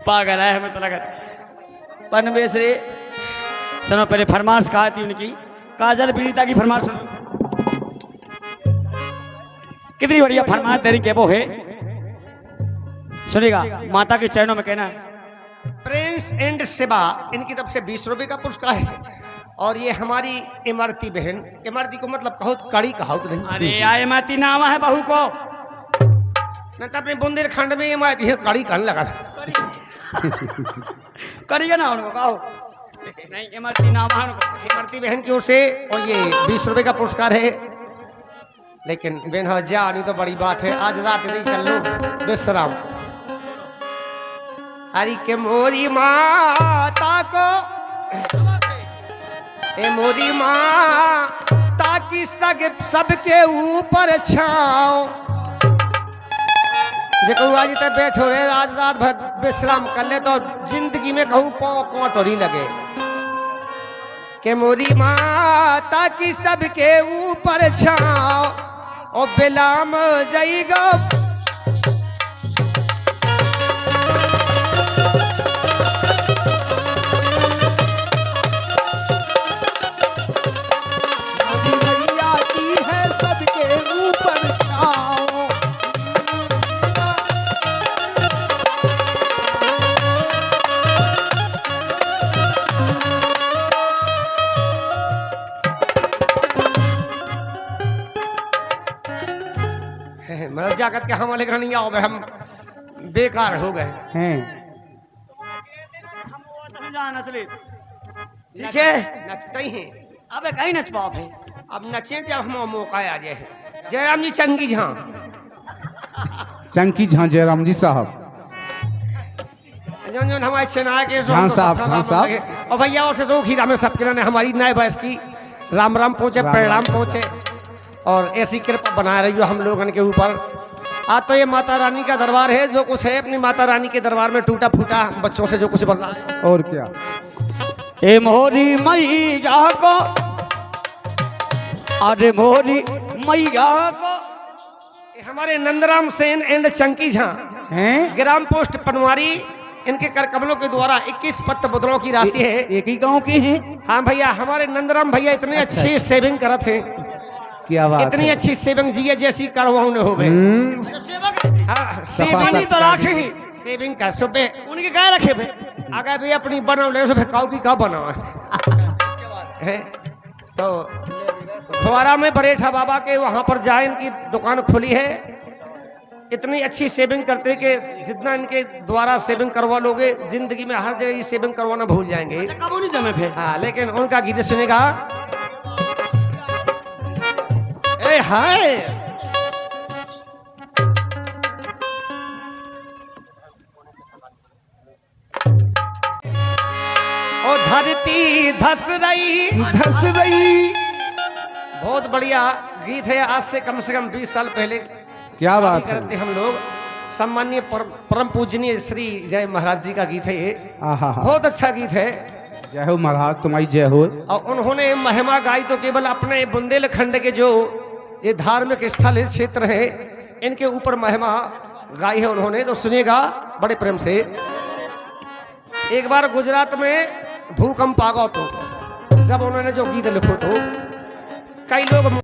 पागल है हमें तो लगा। पनवेश रे सुनो, पहले फरमाश कहा थी उनकी, काजल पीड़िता की फरमाश सुनो। कितनी बढ़िया फरमाश तेरी के वो है, सुनेगा माता के चरणों में कहना। प्रिंस एंड शिवा इनकी तरफ से 20 रुपए का पुरस्कार है। और ये हमारी इमरती बहन, इमरती को मतलब कहो कड़ी कहो तो नहीं। अरे इमरती नाम है बहू को, न तो अपने बुंदेलखंड में इमरती है कड़ी कहने लगा था। करिए ना उनको कहो, नहीं इमरती नाम है उनको। इमरती बहन की ओर से और ये 20 रुपए का पुरस्कार है। लेकिन बहन हो जा नहीं तो बड़ी बात है, आज रात नहीं कर लो विश्राम। हरी के मोरी माता को ए मोरी माँ ताकि सबके ऊपर छाओ। जो आज तक बैठो है रात रात भर विश्राम कर ले तो जिंदगी में कहूँ पाँव तो नहीं लगे। के मोरी माँ ताकि सबके ऊपर छाओ और बिलाम जाइगो। मतलब जाकर के हम लेकर नहीं आओ, हम बेकार हो गए हैं। ठीक है नचते ही हैं। अबे कहीं नच पाओ भाई, अब नचे जब हम मौका आ जाए। जयराम जी चंकी झां, चंकी झां जयराम जी साहब, जो हमारे सेना के झां साहब और भैया और से सो खीरा में सबके ने हमारी नए बरस की राम राम पहुंचे, परिणाम पहुंचे और ऐसी कृपा बना रही हो हम लोगों के ऊपर। आज तो ये माता रानी का दरबार है, जो कुछ है अपनी माता रानी के दरबार में टूटा फूटा बच्चों से जो कुछ बन रहा है। और क्या ए मोरी मैया को, अरे मोरी मैया को। हमारे नंदराम सेन एंड चंकी झा हैं, ग्राम पोस्ट पनवारी, इनके कर कमलों के द्वारा 21 पत्त बुदलों की राशि है। एक ही गांव के हैं। हाँ भैया, हमारे नंदराम भैया इतने अच्छी सेविंग करते हैं, क्या बात इतनी है। अच्छी सेविंग जिए जैसी करवाऊ ने हो गए। हाँ, सेविंग ही तो राखे ही, सेविंग का सुबह उनके क्या रखे भाई, अगर भी अपनी बनाओ ले सुबह काऊ की का बनाओ है। तो द्वारा में बरेठा बाबा के वहां पर जाए, इनकी दुकान खुली है। इतनी अच्छी सेविंग करते कि जितना इनके द्वारा सेविंग करवा लोगे जिंदगी में हर जगह ये सेविंग करवाना भूल जाएंगे। कब नहीं जमे फिर। हाँ, लेकिन उनका गीत सुनेगा। ए हाय ओ धरती धस रही धस रही। बहुत बढ़िया गीत है। आज से कम 20 साल पहले क्या बात है। करते हम लोग। सम्मानीय परम पूजनीय श्री जय महाराज जी का गीत है ये। आहा, बहुत अच्छा गीत है। जय हो महाराज, तुम्हारी जय हो। और उन्होंने महिमा गाई तो केवल अपने बुंदेलखंड के जो ये धार्मिक स्थल है, क्षेत्र है, इनके ऊपर महिमा गाई है उन्होंने। तो सुनिएगा बड़े प्रेम से। एक बार गुजरात में भूकंप आ गया, तो जब उन्होंने जो गीत लिखो तो कई लोग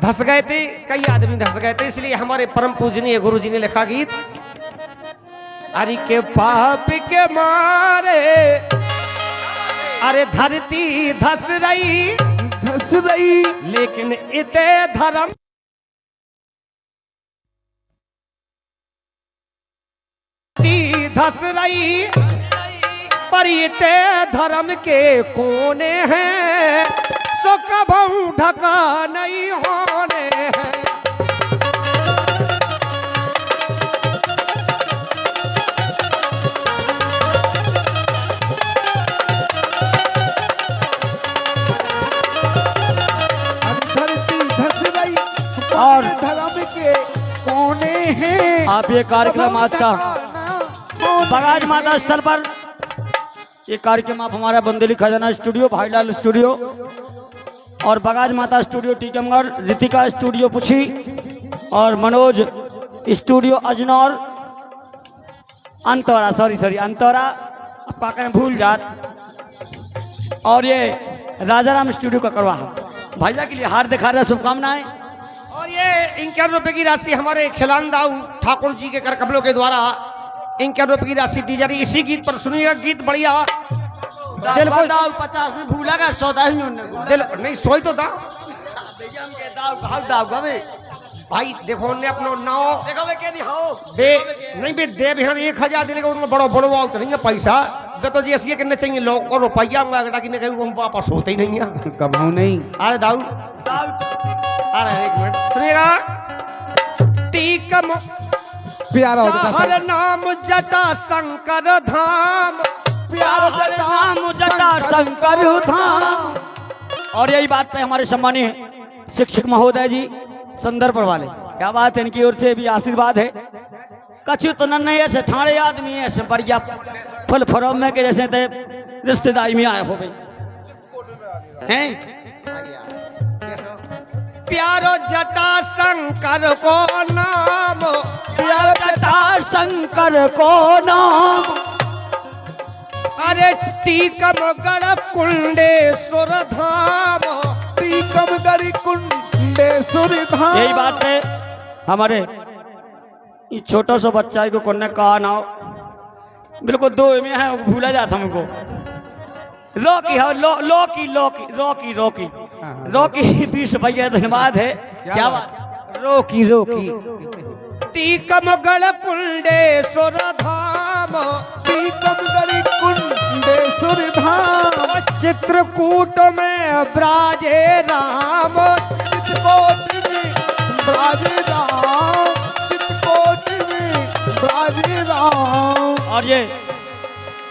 धस गए थे, कई आदमी धस गए थे। इसलिए हमारे परम पूजनीय गुरु जी ने लिखा गीत। अरे के पाप के मारे अरे धरती धस रही, धस रही, लेकिन इते धर्म धस रही, पर इते धर्म के कोने हैं, सो कभू ढका नहीं होने हैं। और धर्म के कोने हैं। आप ये कार्यक्रम आज का बगाज माता स्थल पर ये कार्यक्रम आप हमारा बंदेली खजाना स्टूडियो, भाईलाल स्टूडियो और बगाज माता स्टूडियो टीकमगढ़, रितिका स्टूडियो पुछी और मनोज स्टूडियो अजनौर अंतौरा, सॉरी अंतौरा, अब का करें भूल जात। और ये राजाराम स्टूडियो का करवा भैया के लिए हार्दिक हार्दिक शुभकामनाएं। और ये 51 रुपए की राशि हमारे खिलानदाऊ ठाकुर जी के कर कमलों के द्वारा 51 रुपए की राशि दी जा रही। इसी गीत पर सुनिएगा, गीत बढ़िया दिल को 50 में भूला का 100 दिल नहीं सोई तो था दाव भाई। देखो उनने अपनो नाव देखो बे के दिखाओ बे नहीं बे दे भी 1000 दिलेगा उनको बड़ो बड़ो आउट नहीं है पैसा बे तो जी ऐसी करने चाहिए लोग को रुपया अगड़ा की नहीं हम वापस होते ही नहीं है। कमाऊ नहीं। अरे दाऊ अरे एक मिनट सुनिएगा। टीकम प्यारा हर नाम जटा शंकर धाम, प्यारा नाम जटा शंकर धाम। और यही बात पे हमारे सम्मानीय शिक्षक महोदय जी संदर्भ वाले, क्या बात है, इनकी ओर से भी आशीर्वाद है। कछु तो नहीं ऐसे ठाणे आदमी है, ऐसे बढ़िया फल फरोम में के जैसे थे रिश्तेदारी में आए हो गई हैं। प्यारो जटा शंकर को नाम, प्यारा जटा शंकर को नाम। अरे टीकमगढ़ कुंडेश्वर धाम, टीकमगढ़ कुंडेश्वर धाम। यही बात है हमारे ये छोटा सा बच्चा को कोने कहा ना बिल्कुल 2 में है, भूला जाता हमको। रोकी है लोकी रोकी रोकी रोकी रोकी 20 रुपया धन्यवाद है। क्या बात रोकी रोकी टीकमगढ़ कुंडेश्वर धाम, टीकमगढ़ कुंडेश्वर धाम। चित्रकूट में ब्राजे राम, चित्रकूट में ब्राजे राम, चित्रकूट में ब्राजे राम। और ये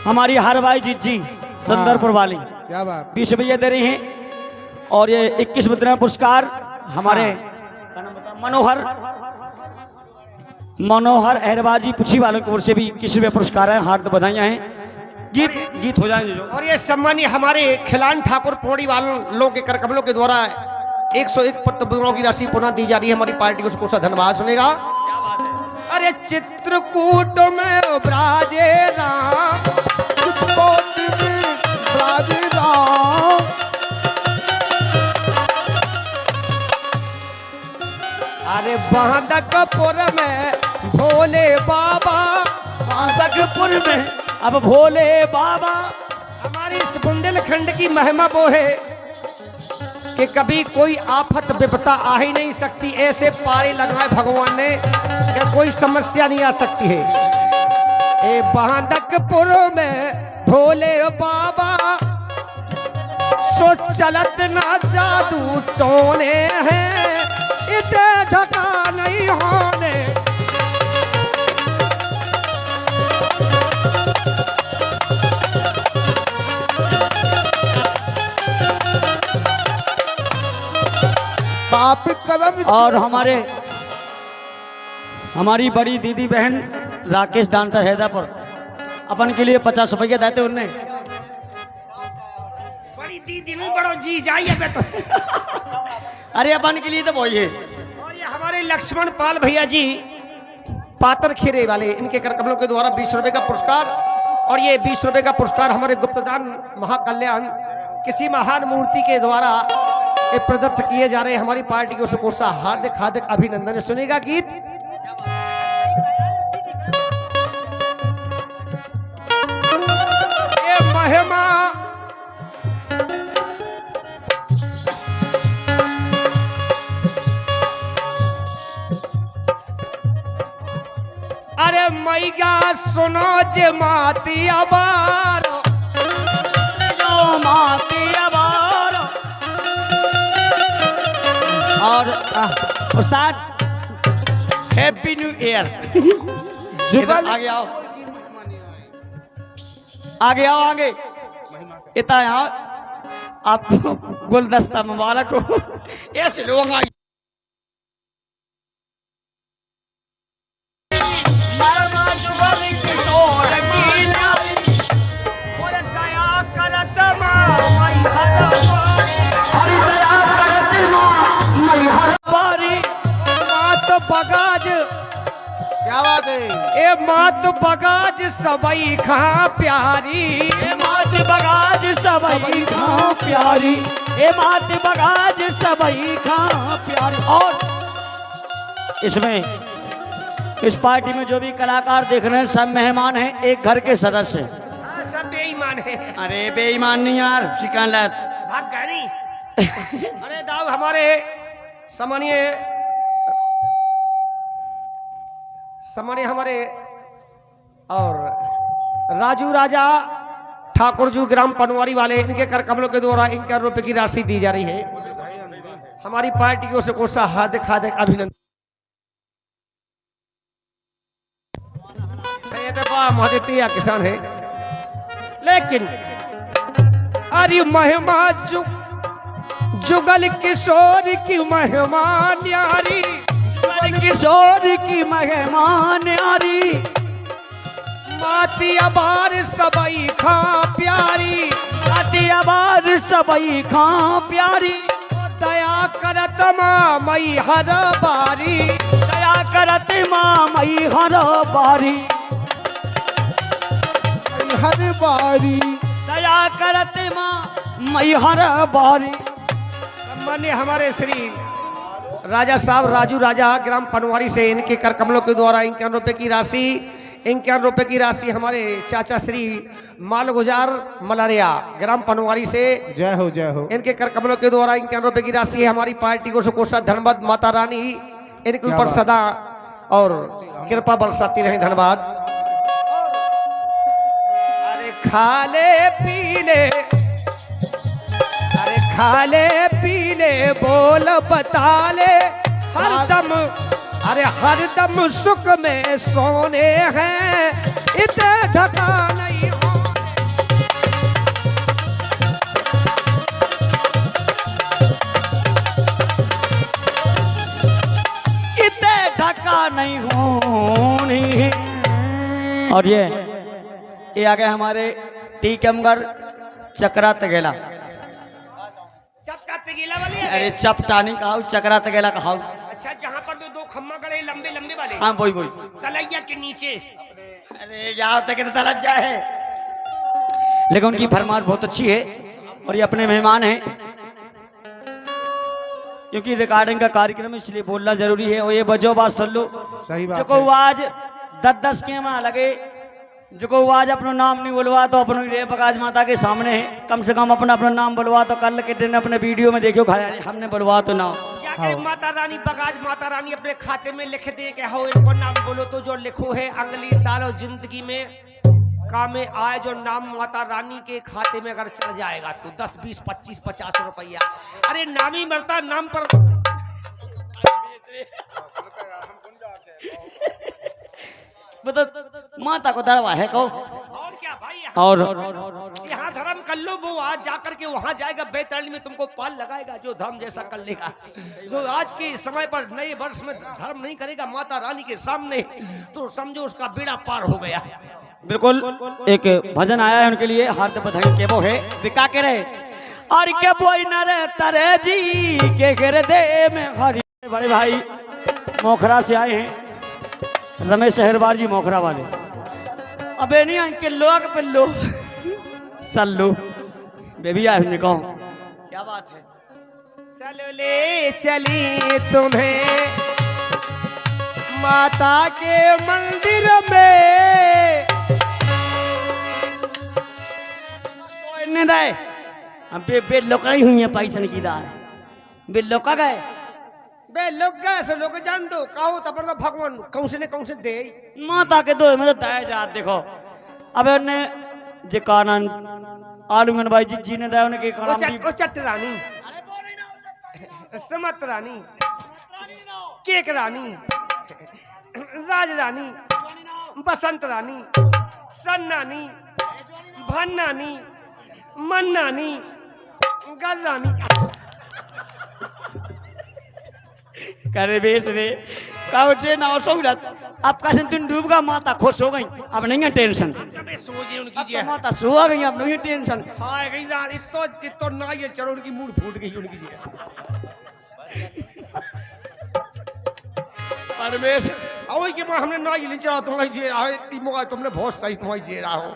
हमारी हरभाई जी संदरपुर वाली क्या बात। 20 रुपये दे रही हैं। और ये 21 मुद्रा पुरस्कार हमारे मनोहर अहरबाजी पुछी वालों की ओर से भी 21 रुपये पुरस्कार है, हार्दिक बधाइयां हैं। गीत हो जाएंगे जो। और ये सम्मानीय हमारे खिलान ठाकुर पौड़ी वालों के कर कमलों के द्वारा 101 पत्र की राशि पुनः दी जा रही है हमारी पार्टी को, उसको सा धन्यवाद सुनेगा। अरे चित्रकूट में ब्राजे राम, चित्रकूट में ब्राजे राम। अरे बांदकपुर में भोले बाबा, बांदकपुर में अब भोले बाबा। हमारी इस बुंदेलखंड की महिमा वो है कि कभी कोई आफत विपता आ ही नहीं सकती, ऐसे पारे लगना है भगवान ने कि कोई समस्या नहीं आ सकती है। ए बांदकपुर में भोले बाबा, सो चलत ना जादू टोने हैं, इते ढका नहीं होने। पाप कलम। और हमारी बड़ी दीदी बहन राकेश डांसर हैदरापुर अपन के लिए 50 रुपये देते उनने। बड़ी दीदी नहीं बड़ो जी जाइए तो। अरे अपन के लिए तो वही है। और ये हमारे लक्ष्मण पाल भैया जी पातर खेरे वाले, इनके कर कमलों के द्वारा 20 रुपए का पुरस्कार। और ये 20 रुपए का पुरस्कार हमारे गुप्तदान महाकल्याण किसी महान मूर्ति के द्वारा ये प्रदत्त किए जा रहे हैं हमारी पार्टी को, उसको सा हार्दिक हार्दिक अभिनंदन। सुनेगा गीत। ये महिमा अरे मैया सुनो जे माती अबारो, जो माती अबार। और उस्ताद हैप्पी न्यू ईयर। जुगल आगे आओ, आगे आओ, आगे इतना यहाँ आपको गुलदस्ता मुबारक हो। ऐसे लोग आए मात बगाज, क्या बात है। ए मात मात बगाज सबई खा प्यारी, ए मात बगाज सबई खां प्यारी, ए मात बगाज सबई खां प्यारी। और इसमें इस पार्टी में जो भी कलाकार देख रहे हैं सब मेहमान हैं, एक घर के सदस्य। हाँ, सब बेईमान है। अरे बेईमान नहीं यार, शिकायत भाग गए नहीं। अरे दाऊ हमारे सम्मानीय हमारे और राजू राजा ठाकुर जी ग्राम पनवारी वाले, इनके कर कमलों के द्वारा 51 रुपए की राशि दी जा रही है। हमारी पार्टी की ओर से कोसा हार्दिक हार्दिक अभिनंदन। ये तो बड़ा महत्वपूर्ण किसान है, लेकिन अरे महिमा जुगल किशोर की महिमा न्यारी, जुगल किशोर की मेहमान यारी, माती अबार सबई खा प्यारी, माती आबार सबई खां प्यारी, दया करत माँ मई हर बारी, दया करत माँ मई हर बारी, हर बारी दया करत माँ मई हर बारी। सम्मान्य हमारे श्री राजा साहब राजू राजा ग्राम पनवारी से इनके कर कमलों के द्वारा 51 रुपए की राशि, 51 रुपए की राशि हमारे चाचा श्री मालगुजार मलारिया ग्राम पनवारी से जय हो जय हो। इनके कर कमलों के द्वारा 51 रुपए की राशि है। हमारी पार्टी को सुकोषा धन्यवाद। माता रानी इनके ऊपर सदा और कृपा बरसाती रहे। धन्यवाद। अरे खाले पीले, अरे खाले पीले बोल बताले हरदम, अरे हरदम सुख में सोने हैं इतने ढका नहीं हो। इतने ढका नहीं होनी है। और ये आ गए हमारे टीकमगढ़ चक्रा तगेला। चपका तेगीला वाली है? अरे चपटानी कहा, चक्रा तगेला कहा। अच्छा, जहाँ पर दो खम्मा गड़े लंबे लंबे वाले, हाँ वही वही। तलैया के नीचे। अरे यहाँ तक तो लज्जा है, लेकिन उनकी फरमार बहुत अच्छी है और ये अपने मेहमान हैं, क्योंकि रिकॉर्डिंग का कार्यक्रम इसलिए बोलना जरूरी है। और ये बजो बात सुन लो, सही बात जो को आज 10-10 के वहाँ लगे, जो को आज अपना नाम नहीं बोलवा तो अपने रेपकाज माता के सामने है, कम से कम अपना अपना नाम बोलवा तो कल के दिन अपने वीडियो में देखियो खाया हमने बोलवा तो ना। जाके माता रानी बगाज माता रानी अपने खाते में लिख दे के हो इनको नाम बोलो तो जो लिखो है अगली साल और जिंदगी में काम में आए, जो नाम माता रानी के खाते में अगर चल जाएगा तो 10, 20, 25, 50 रुपया। अरे नाम ही मरता नाम पर। मतलब माता को दरवा है कहो। और क्या भाई, और यहाँ धर्म कर लो, वो आज जाकर के वहां जाएगा बैतरणी में तुमको पाल लगाएगा, जो धर्म जैसा कर लेगा। जो आज के समय पर नए वर्ष में धर्म नहीं करेगा माता रानी के सामने तो समझो उसका बेड़ा पार हो गया। बिल्कुल एक भजन आया है उनके लिए, हार्दिक बधाई के वो है बिका के रहे और के बोई न रे तरे जी के घेरे दे में हरी। बड़े भाई मोखरा से आए हैं, रमेश शहरबार जी मोखरा वाले। अबे नहीं अंके लोग पे लो सल्लू बेबी आए कहो क्या बात है। चलो ले चली तुम्हें माता के मंदिर में, बे लोका ही हुई है पैसा की दार बे लोका गए बे लोग गए सो लोग जान दो कहो तब भगवान कौन से ने कौन से दे माता के दो में तो दया जात देखो। अब ने जे कानन आलूमन भाई जी ने दया उनके ओ चट रानी, समत रानी, केक रानी, राज रानी, बसंत रानी, सन नानी, भन नानी, मन नानी, गर रानी। करे बेस रे काउ जे ना सोगत आपका तुम डूब गया माता खुश हो गई, अब नहीं है टेंशन। सोजे उनकी अब जी तो माता सो आ गई, अब नहीं है टेंशन। हाय गई ना इतो ना ये चढ़ो उनकी मूड फूट गई उनकी जी। परमेश्वर वही के हमने ना ये चला तुम्हारी जे रहा है तीमो तुमने बहुत सही तुम्हारी जे रहा हो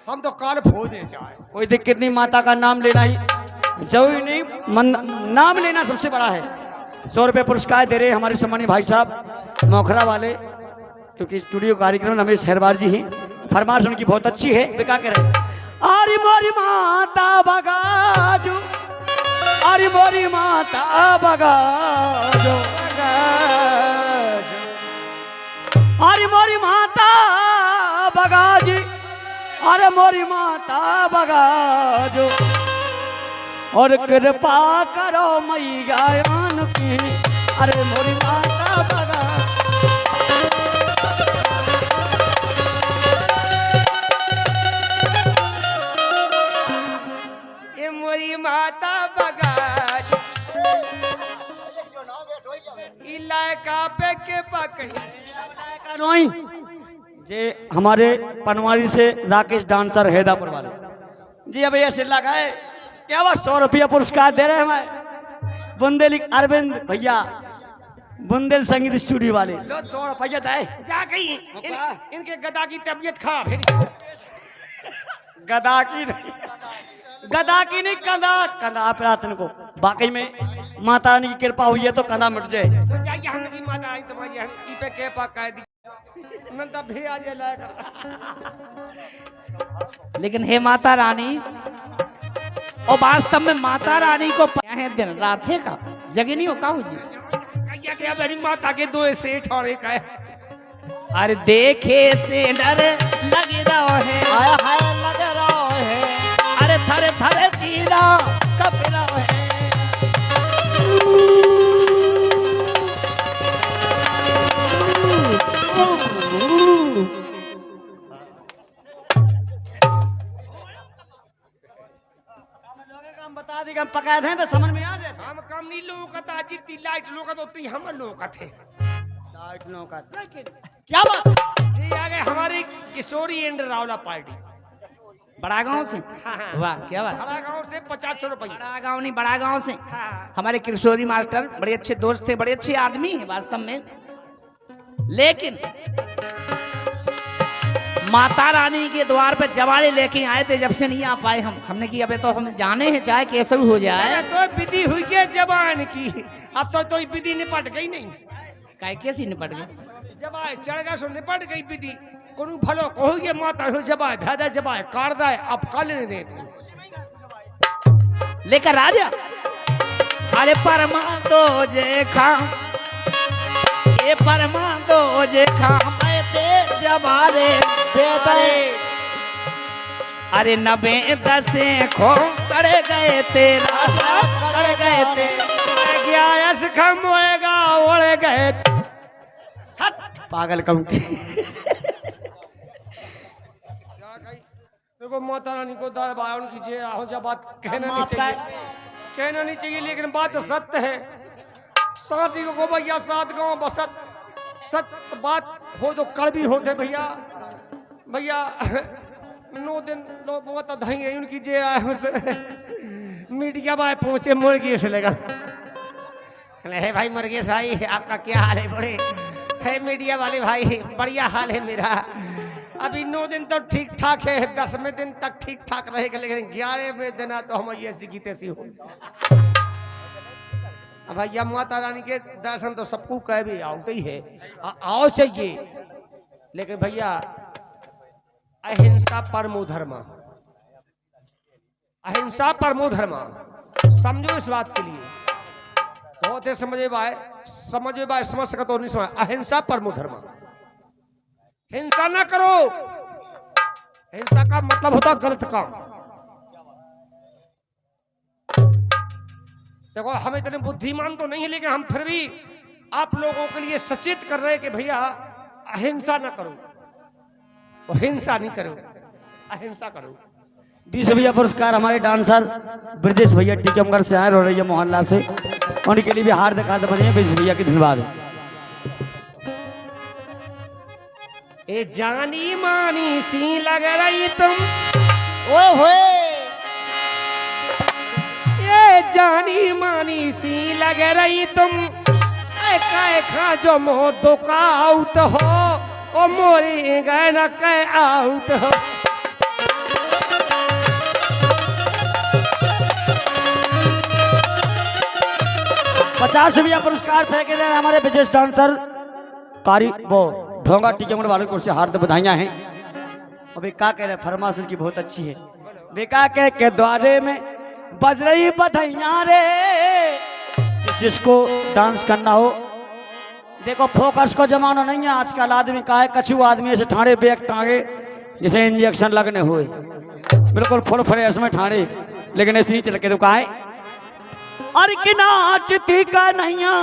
हम तो काल भो दे जाए कोई दिक्कत नहीं, माता का नाम लेना ही जरूरी नहीं, नाम लेना सबसे बड़ा है। 100 रुपये पुरस्कार दे रहे हमारे सम्मानित भाई साहब मोखरा वाले, क्योंकि स्टूडियो कार्यक्रम रमेश हैरवार जी ही, फरमाश उनकी बहुत अच्छी है, बिका के रहे। अरे मोरी माता बगाजू, अरे मोरी माता बगाजो, अरे मोरी माता बगाजी, अरे मोरी माता बगाजो, और कृपा करो मैया की, अरे मोरी माता बगा। ये मोरी माता बगाज इलाका पे के पकड़ी जे हमारे पनवारी से राकेश डांसर हैदापुर वाले जी, अब ये सिल्ला का है क्या बात, 100 रुपया पुरस्कार दे रहे हैं हमारे बुंदेली अरविंद भैया, बुंदेल संगीत स्टूडियो वाले, जो 100 रुपया दे जा गई इनके गदा की तबीयत खराब है। गदा की नहीं, गदा की नहीं, कंधा कंधा प्रार्थना को, वाकई में माता रानी की कृपा हुई है तो कंधा मिट जाए। सुन जाइए हमकी माता आई तुम्हारी ई पे के पा कह दी नंदा भी आ जाए लायक। लेकिन हे माता रानी, और वास्तव में माता रानी को है दिन रात है का जगह नहीं हो का जी, कहिया क्या मेरी माता के दो सेठ और एक है। अरे देखे से डर लग रहा है, लग रहा है, अरे थरे थरे चीरा कप रहा है। हम बता दी, हम पकाए थे तो समझ में आ जाए। हम कम नहीं लोगों का था, जितनी लाइट लोगों का तो उतनी हम लोगों का थे। लाइट नो का क्या बात जी आ गए हमारी किशोरी एंड रावला पार्टी बड़ा गांव से, वाह क्या बात। बड़ा गांव से 50 रुपये। बड़ा गांव नहीं, बड़ा गांव से हाँ। हमारे किशोरी मास्टर बड़े अच्छे दोस्त थे, बड़े अच्छे आदमी हैं वास्तव में। लेकिन माता रानी के द्वार पे जवाड़े लेके आए थे, जब से नहीं आ पाए हमने की अबे तो हम जाने हैं चाहे कैसे भी हो जाए। तो विधि हुई के जबान की, अब तो विधि निपट गई नहीं। काय कैसी निपट गई, जबाए चढ़ गया सो निपट गई विधि। कोनो भलो कहो ये माता हो जबाए दादा जबाए काट दाए अब काल ने दे लेकर राजा। अरे परमा दो जे खाम, ये परमा दो जे खाम ते जबारे दे। अरे 90 दसे खो कर गए तेरा कर गए थे, ग्यास खम होएगा ओढ़ गए पागल कम की। देखो माता रानी को दरबार उनकी जे हो जब बात कहना नहीं चाहिए, कहना नहीं चाहिए, लेकिन बात सत्य है। साथी को भैया 7 गांव बसत सत्य बात हो तो कड़वी होते भैया। भैया 9 दिन लोग बहुत धई है उनकी जे मीडिया भाई पहुंचे मुर्गी से लगा है भाई मुर्गेश भाई आपका क्या हाल है? बड़े है मीडिया वाले भाई, बढ़िया हाल है मेरा। अभी 9 दिन तो ठीक ठाक है, 10वें दिन तक ठीक ठाक रहेगा, लेकिन 11वें दिन तो हम ऐसी की तैसी हो। भैया माता रानी के दर्शन तो सबको कह भी आओ ही है, आओ चाहिए, लेकिन भैया अहिंसा परमो धर्म, अहिंसा परमो धर्म समझो इस बात के लिए। बहुत है समझे भाई समझ सका तो नहीं समझ। अहिंसा परमो धर्म, हिंसा ना करो। हिंसा का मतलब होता गलत काम। देखो हम इतने बुद्धिमान तो नहीं है, लेकिन हम फिर भी आप लोगों के लिए सचेत कर रहे हैं कि भैया अहिंसा ना करो, तो हिंसा नहीं करो, अहिंसा करो। 20 भैया पुरस्कार हमारे डांसर ब्रजेश भैया टीकमगढ़ से आए, रोरैया मोहल्ला से, उनके लिए भी हार्दिक हार्दिक बधाई। 20 भैया की धन्यवाद। ए जानी मानी सी लग रही तुम, ओ होए ये जानी मानी सी लग रही तुम, कै खा जो मो दुकाउत हो ओ मोरी गए न कै आउट हो। 50 रुपया पुरस्कार फेंके दे रहे हमारे विशेष डांसर कारी वो ढोंगा टीचर वाले को से हार्दिक बधाइयां हैं। और वे क्या कह रहे फरमाइश उनकी बहुत अच्छी है। वे क्या कह के द्वारे में बज रही बधाइयां रे। जिसको डांस करना हो देखो फोकस को जमाना नहीं है आजकल। आदमी का है कछु आदमी ऐसे ठाणे बैग टांगे जिसे इंजेक्शन लगने हुए बिल्कुल फुल फ्रेश में ठाणे लेकिन ऐसे ही चल के तो का है अरे कि नाचती का नैया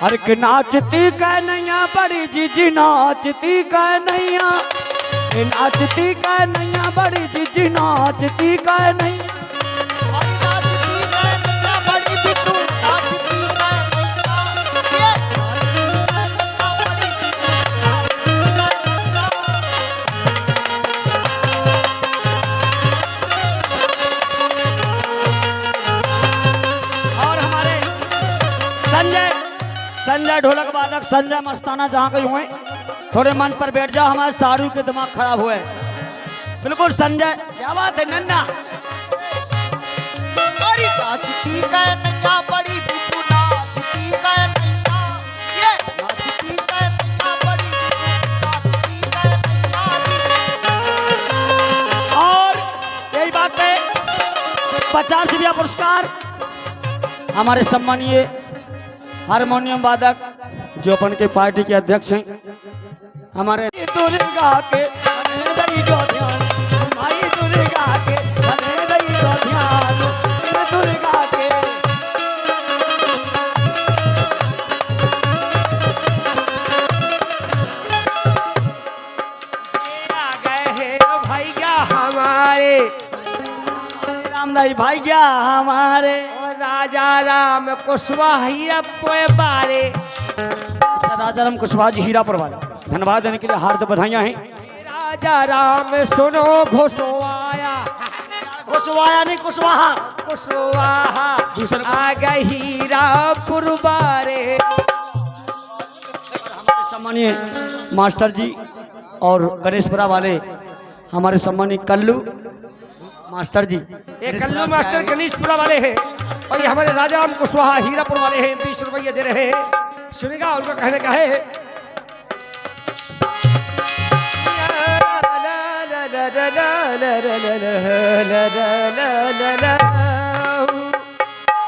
अरे कि नाचती का नैया बड़ी जीजी नाचती का नैया नाचती का नैया बड़ी जीजी नाचती का नैया। संजय ढोलक वादक संजय मस्ताना जहाँ कहीं हुए थोड़े मन पर बैठ जाओ हमारे सारू के दिमाग खराब हुए बिल्कुल। संजय क्या बात है नन्ना नाचती का नैया बड़ी बिट्टू नाचती का नैया ये नाचती का नैया बड़ी नाचती का नैया। और यही बात है 50 रुपया पुरस्कार हमारे सम्मानीय हारमोनियम वादक जो अपन के पार्टी के अध्यक्ष हैं हमारे दुर्गा के भाई दुर्गा के दुर्गा के आ गए हैं भैया हमारे रामदाई भैया हमारे और राजा राम कुशवाहा हीरापुर बारे। अच्छा राजा राम कुशवाहा जी हीरापुर वाले धन्यवाद देने के लिए हार्दिक बधाइयां हैं। राजा राम सुनो घुसवाया कुशवाहा नहीं कुशवाहा कुशवाहा दूसरे आ गए हीरापुर बारे। हमारे सम्मानीय मास्टर जी और गणेशपुरा वाले हमारे सम्मानीय कल्लू मास्टर जी ये कल्लू मास्टर गणेशपुरा वाले हैं और ये हमारे राजा राम कुशवाहा हीरापुर वाले हैं 20 रुपये दे रहे हैं। सुनेगा उनका कहने का है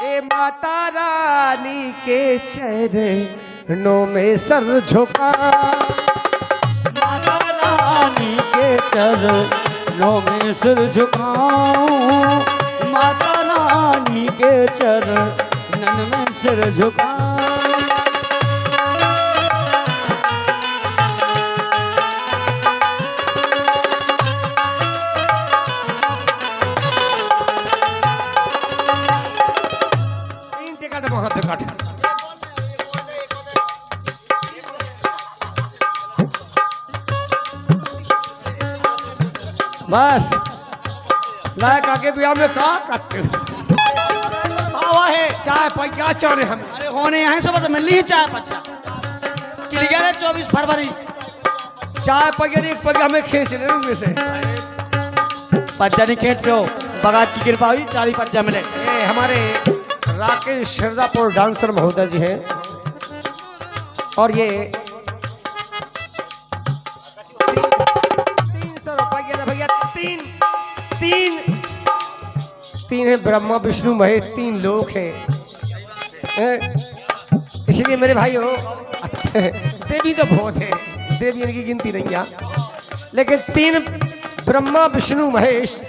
ए माता रानी के चरणों में सर झुका माता रानी के चरणों में सिर झुकाऊं माता रानी के चरणन में सिर झुकाऊं। तीन टिकट बहुत टिकट बस लायक आगे ब्याह में का करते हो भावा है चाय पैया चाहे हम अरे होने यहाँ से बता मिलनी ही चाय बच्चा क्लियर है 24 फरवरी चाय पैया एक पैया में खींच ले उनमें से पच्चा नहीं खेत पे हो बगात की कृपा हुई 40 पच्चा मिले। ये हमारे राकेश शिरदापुर डांसर महोदय जी हैं और ये 300 रुपये भैया तीन है ब्रह्मा विष्णु महेश 3 लोग हैं इसलिए मेरे भाई हो देवी तो बहुत है देवी इनकी गिनती नहीं है लेकिन 3 ब्रह्मा विष्णु महेश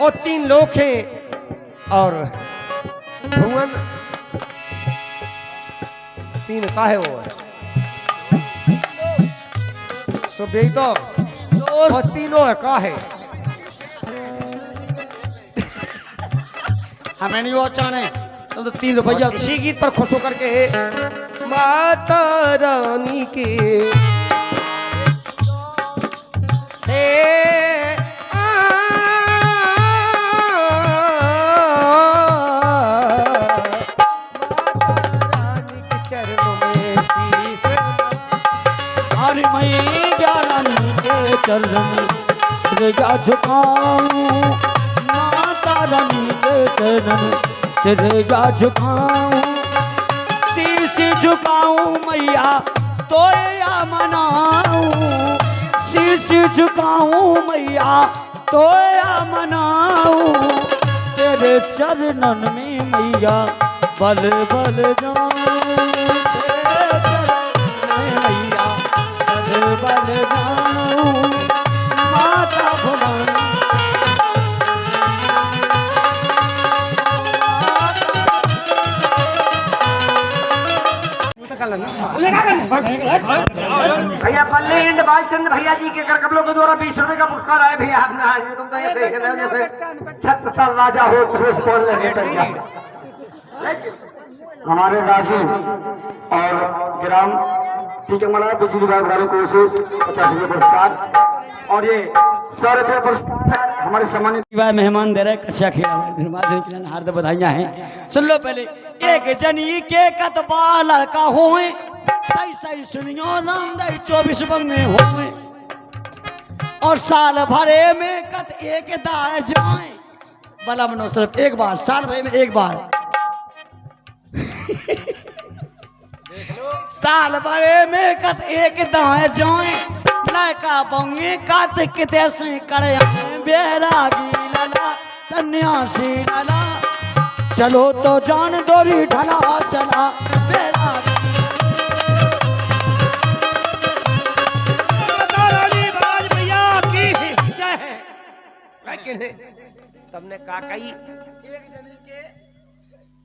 और 3 लोग हैं और भुवन 3 का है वो सब यही तो और तीनों है का है हमें नहीं वो चाहने तो 3 रुपया इसी गीत पर खुश होकर के माता रानी के माता रानी के चरणों चरण सिर झुकाऊं, माता रानी के चरण सिर झुकाऊं, शीश झुकाऊं मैया तोया मनाऊं, शीश झुकाऊं मैया तोया मनाऊं, तेरे चरणन में मैया बल बल जाऊं, तेरे चरणन में मैया बल बल जाऊं, माता भवानी भैया पल्ले एंड बालचंद्र भैया जी के कर कपलों के द्वारा 20 रुपए का पुरस्कार आए भैया आपने आज तुम तो ऐसे खेल रहे हो जैसे 36 साल राजा हो पुरुष बोल रहे हमारे राजीव और ग्राम टीकमला बिजली विभाग वालों को विशेष 50 रुपए पुरस्कार और ये 100 रुपए पुरस्कार हमारे सम्मानित मेहमान दे रहे कच्चा खेला धन्यवाद हार्दिक बधाइयां हैं। सुन लो पहले एक जनी के कतबा लड़का होए सही सही सुनियो नाम दई 24 बंगे होए और साल भरे में कत एक दाए जाए बला मनो सिर्फ एक बार साल भरे में एक बार साल भरे में कत एक दाए जाए लड़का बंगे कत किते से करे बेरागी लला सन्यासी लला चलो तो जान दोरी ढला चला बेरागी लेकिन तुमने कहा कही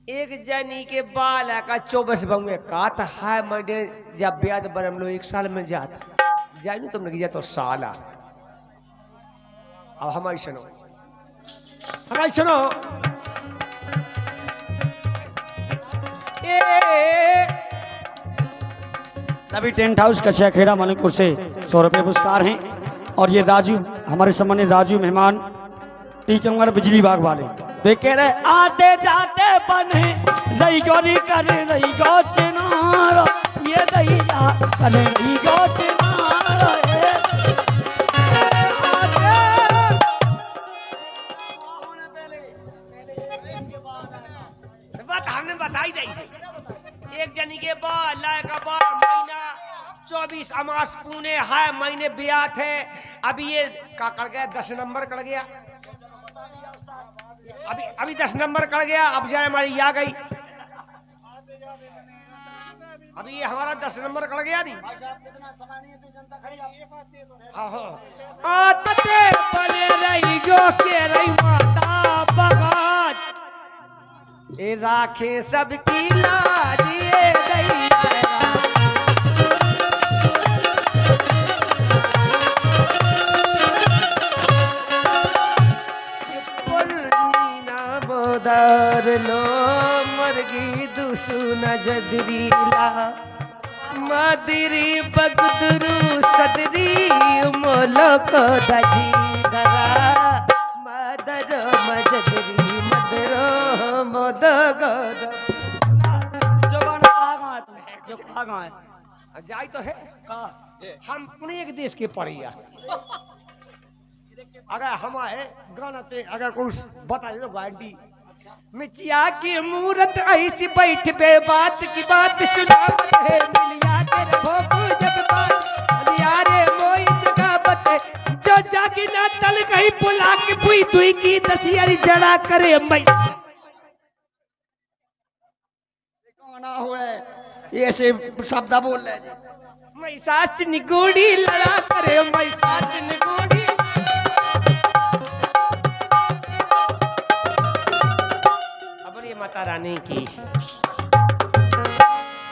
एक जनी के बाल का 24 बंगे का था है मडे जब ब्याद बरम लो 1 साल में जाता जाए तुमने किया तो साला अब हमारी सुनो तभी टेंट हाउस कच्चा खेड़ा मलिकपुर से 100 रुपये पुरस्कार हैं और ये राजू हमारे सम्मानित राजू मेहमान टीकमगढ़ बिजली बाग वाले वे कह रहे आते जाते बने रही गौरी करे रही गौ चिनार ये दही जा करे रही गौ चिनार बात हमने बताई दी एक जनी के बाद लाए का बाद महीना 24 अमास पुणे है महीने ब्याह थे अभी ये का कड़ गया 10 नंबर कड़ गया अभी 10 नंबर कड़ गया अब जाए हमारी आ गई अभी ये हमारा 10 नंबर कड़ गया नहीं आते बने रही गो के रही माता बगात ए राखे सबकी लाज ये दैया दर लो मरगी दुसु नजदरीला मदरी बगदरू सदरी मोलक दजी दरा मदर मजदरी मदरो मदगद जो गाना आ गया जो आ गया जाई तो है का हम पुणे एक देश के पढ़िया अगर हमारे गाना ते अगर कुछ बता दे गारंटी मिचिया की मूरत ऐसी बैठ पे बात की बात सुनावत है मिलिया के भोगू जब बात यारे मोई जगावत है जो जागी ना तल कहीं बुला के बुई दुई की दसियारी जड़ा करे मैं गाना हुए ये से शब्द बोल रहे मैं साच निगोड़ी लड़ा करे मैं साच निगोड़ी माता रानी की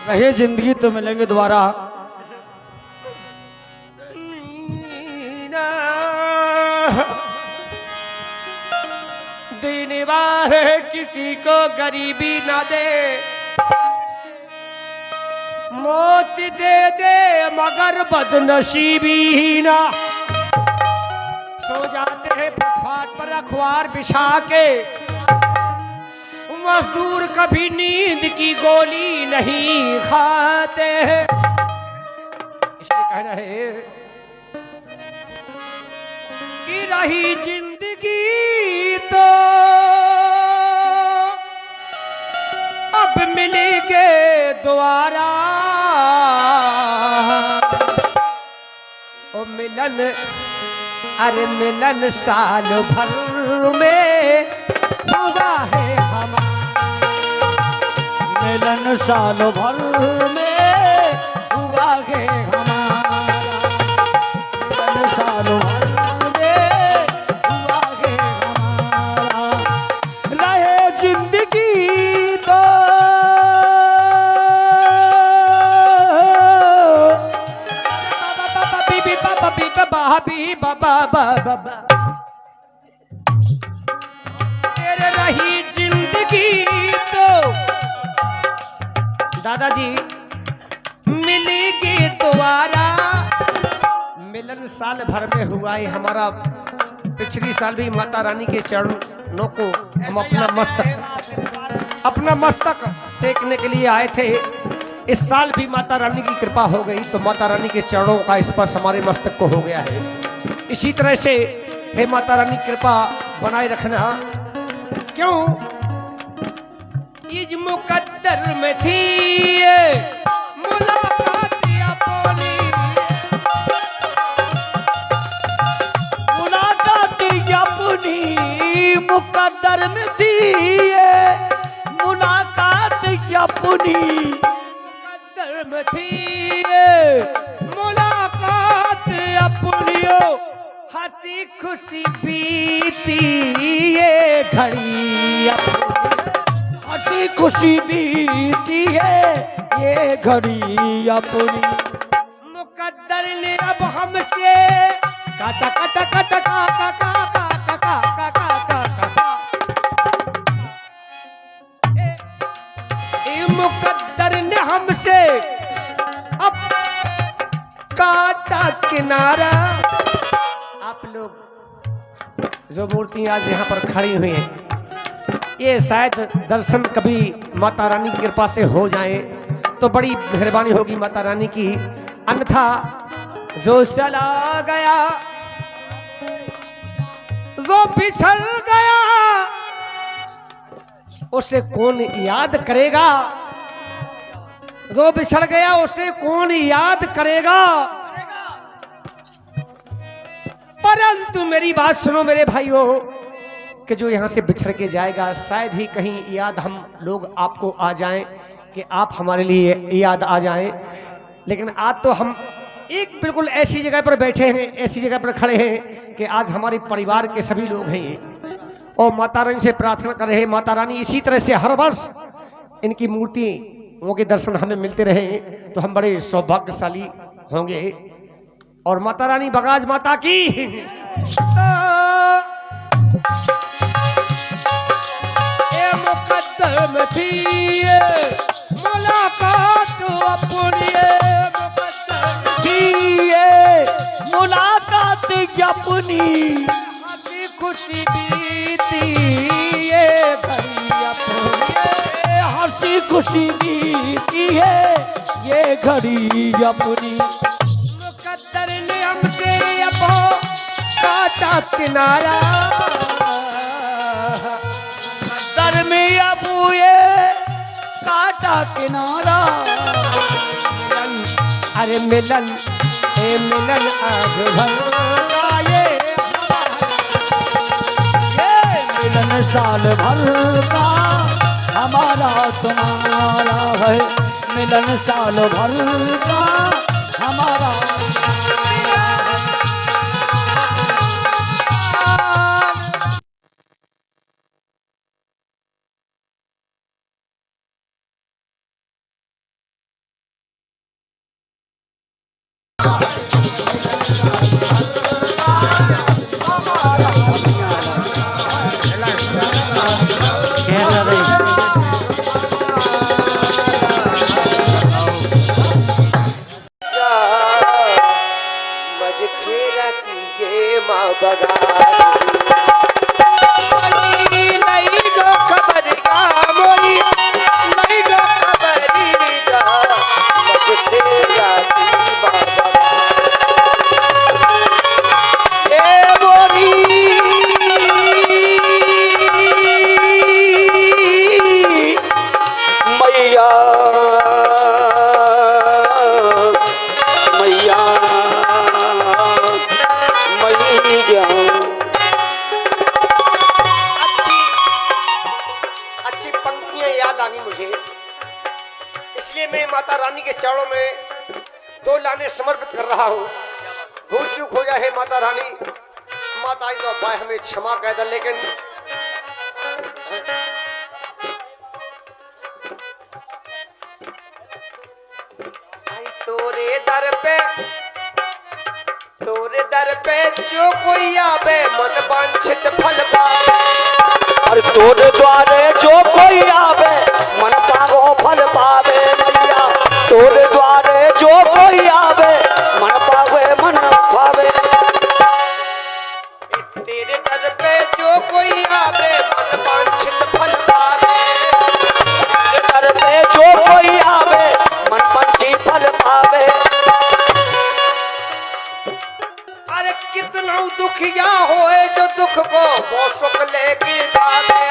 रहे जिंदगी तो मिलेंगे दोबारा देने वाले किसी को गरीबी ना दे मौत दे दे मगर बदनसीबी ना सो जाते हैं फुटपाथ पर अखबार बिछा के मजदूर कभी नींद की गोली नहीं खाते हैं इसलिए कहना है की रही जिंदगी तो अब मिलेंगे दोबारा ओ मिलन अरे मिलन साल भर में हुआ है हमारा मिलन साल भर में हुआ है हमारा मिलन साल भर में हुआ है हमारा रहे जिंदगी तो तेरे रही जिंदगी तो दादाजी मिलेगी दोबारा मिलन साल भर में हुआ है हमारा पिछली साल भी माता रानी के चरणों को हम अपना मस्तक टेकने के लिए आए थे। इस साल भी माता रानी की कृपा हो गई तो माता रानी के चरणों का स्पर्श हमारे मस्तक को हो गया है। इसी तरह से हे माता रानी कृपा बनाए रखना। क्यों इज मुकद्दर में थी ये मुलाकात अपनी मुलाकात अपनी मुकद्दर में थी ये मुलाकात अपनी मुकद्दर में थी ये मुलाकात अपनी हंसी खुशी बीती ये घड़ी हंसी खुशी बीती है ये घड़ी अपनी मुकद्दर ने अब हमसे काटा काटा काटा काटा काटा काटा काटा काटा मुकद्दर ने हमसे अब काटा किनारा। आप लोग जो मूर्ति आज यहाँ पर खड़ी हुई हैं ये शायद दर्शन कभी माता रानी की कृपा से हो जाए तो बड़ी मेहरबानी होगी माता रानी की। अन्यथा जो चला गया जो बिछड़ गया उसे कौन याद करेगा जो बिछड़ गया उसे कौन याद करेगा। परंतु मेरी बात सुनो मेरे भाइयों कि जो यहाँ से बिछड़ के जाएगा शायद ही कहीं याद हम लोग आपको आ जाएं कि आप हमारे लिए याद आ जाएं। लेकिन आज तो हम एक बिल्कुल ऐसी जगह पर बैठे हैं ऐसी जगह पर खड़े हैं कि आज हमारे परिवार के सभी लोग हैं और माता रानी से प्रार्थना कर रहे हैं माता रानी इसी तरह से हर वर्ष इनकी मूर्तियों के दर्शन हमें मिलते रहे तो हम बड़े सौभाग्यशाली होंगे। और माता रानी बगाज माता की मुकद्दर में थी ये मुलाकात अपनी मुकद्दर थी ये मुलाकात अपनी हंसी खुशी बीती ये घड़ी अपनी हंसी खुशी बीती है ये घड़ी अपनी मुकद्दर ने हमसे अब काटा किनारा दर में अब ये काटा किनारा अरे मिलन ए मिलन आज भर का ये मिलन साल भर का हमारा तुम्हारा है मिलन साल भर का हमारा माता रानी के चरणों में 2 लाने समर्पित कर रहा हूँ। भूल चूक हो जाए माता रानी, माता आई तो भाई हमें क्षमा कह दे, लेकिन आई तोरे दर पे जो कोई आवे मन वांछित फल पावे। और तोरे द्वारे जो कोई आवे मन पागो फल पावे मैया। तोरे द्वारे जो कोई आवे मन पावे मन पावे। तेरे दर पे जो कोई आवे मन वांछित फल पावे। तेरे दर पे जो कोई आवे मन वांछित फल पावे। अरे कितना दुखिया होए जो दुख को वो सुख लेके जावे।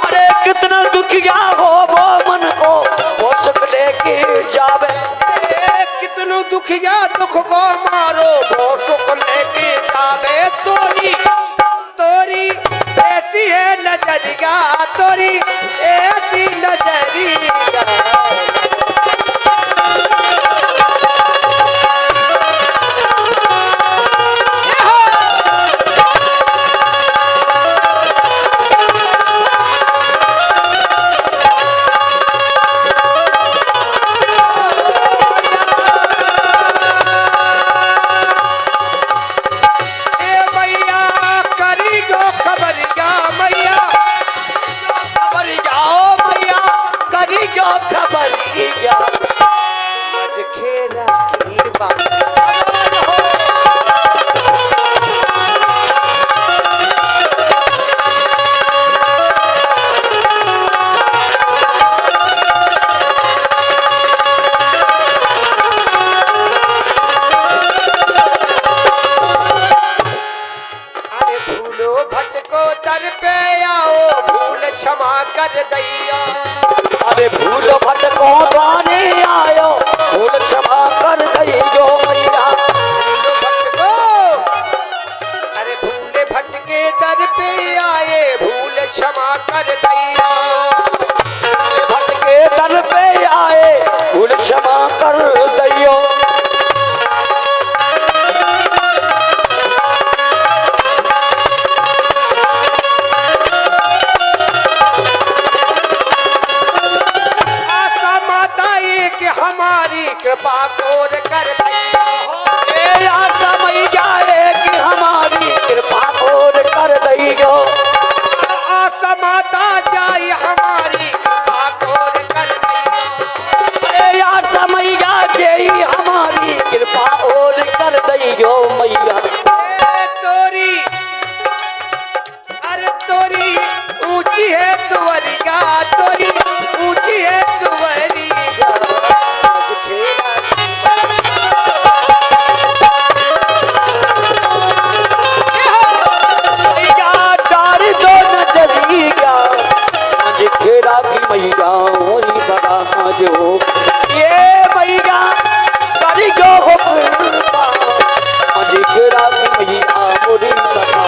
अरे कितना दुखिया हो वो मन को वो सुख लेके जावे। कितनो दुखिया दुख को मारो वो सुख लेके जावे। तोरी ऐसी है नजरिया, तोरी ऐसी नजरिया। अरे भूल भटको गाने आयो भूल क्षमा कर दइयो मैया। अरे भूले भटके दर पे आए भूल क्षमा कर दैया। भटके दर पे आए भूल क्षमा कर दइयो। हमारी कृपा कोर कर दैया हो। आशा मैया कि हमारी कृपा कोर कर दइयो। आशा माता जाई हमारी कृपा कोर कर दैया। आशा मैया जय हमारी कृपा और कर दइयो मैया। तोरी ऊंची है तुवरिया, तोरी ऊंची है तुवरिया। खेरा की मैया होई बड़ा जो ये मैया करी जो हो कृपा। मुझे खेरा की मैया मोरी बड़ा।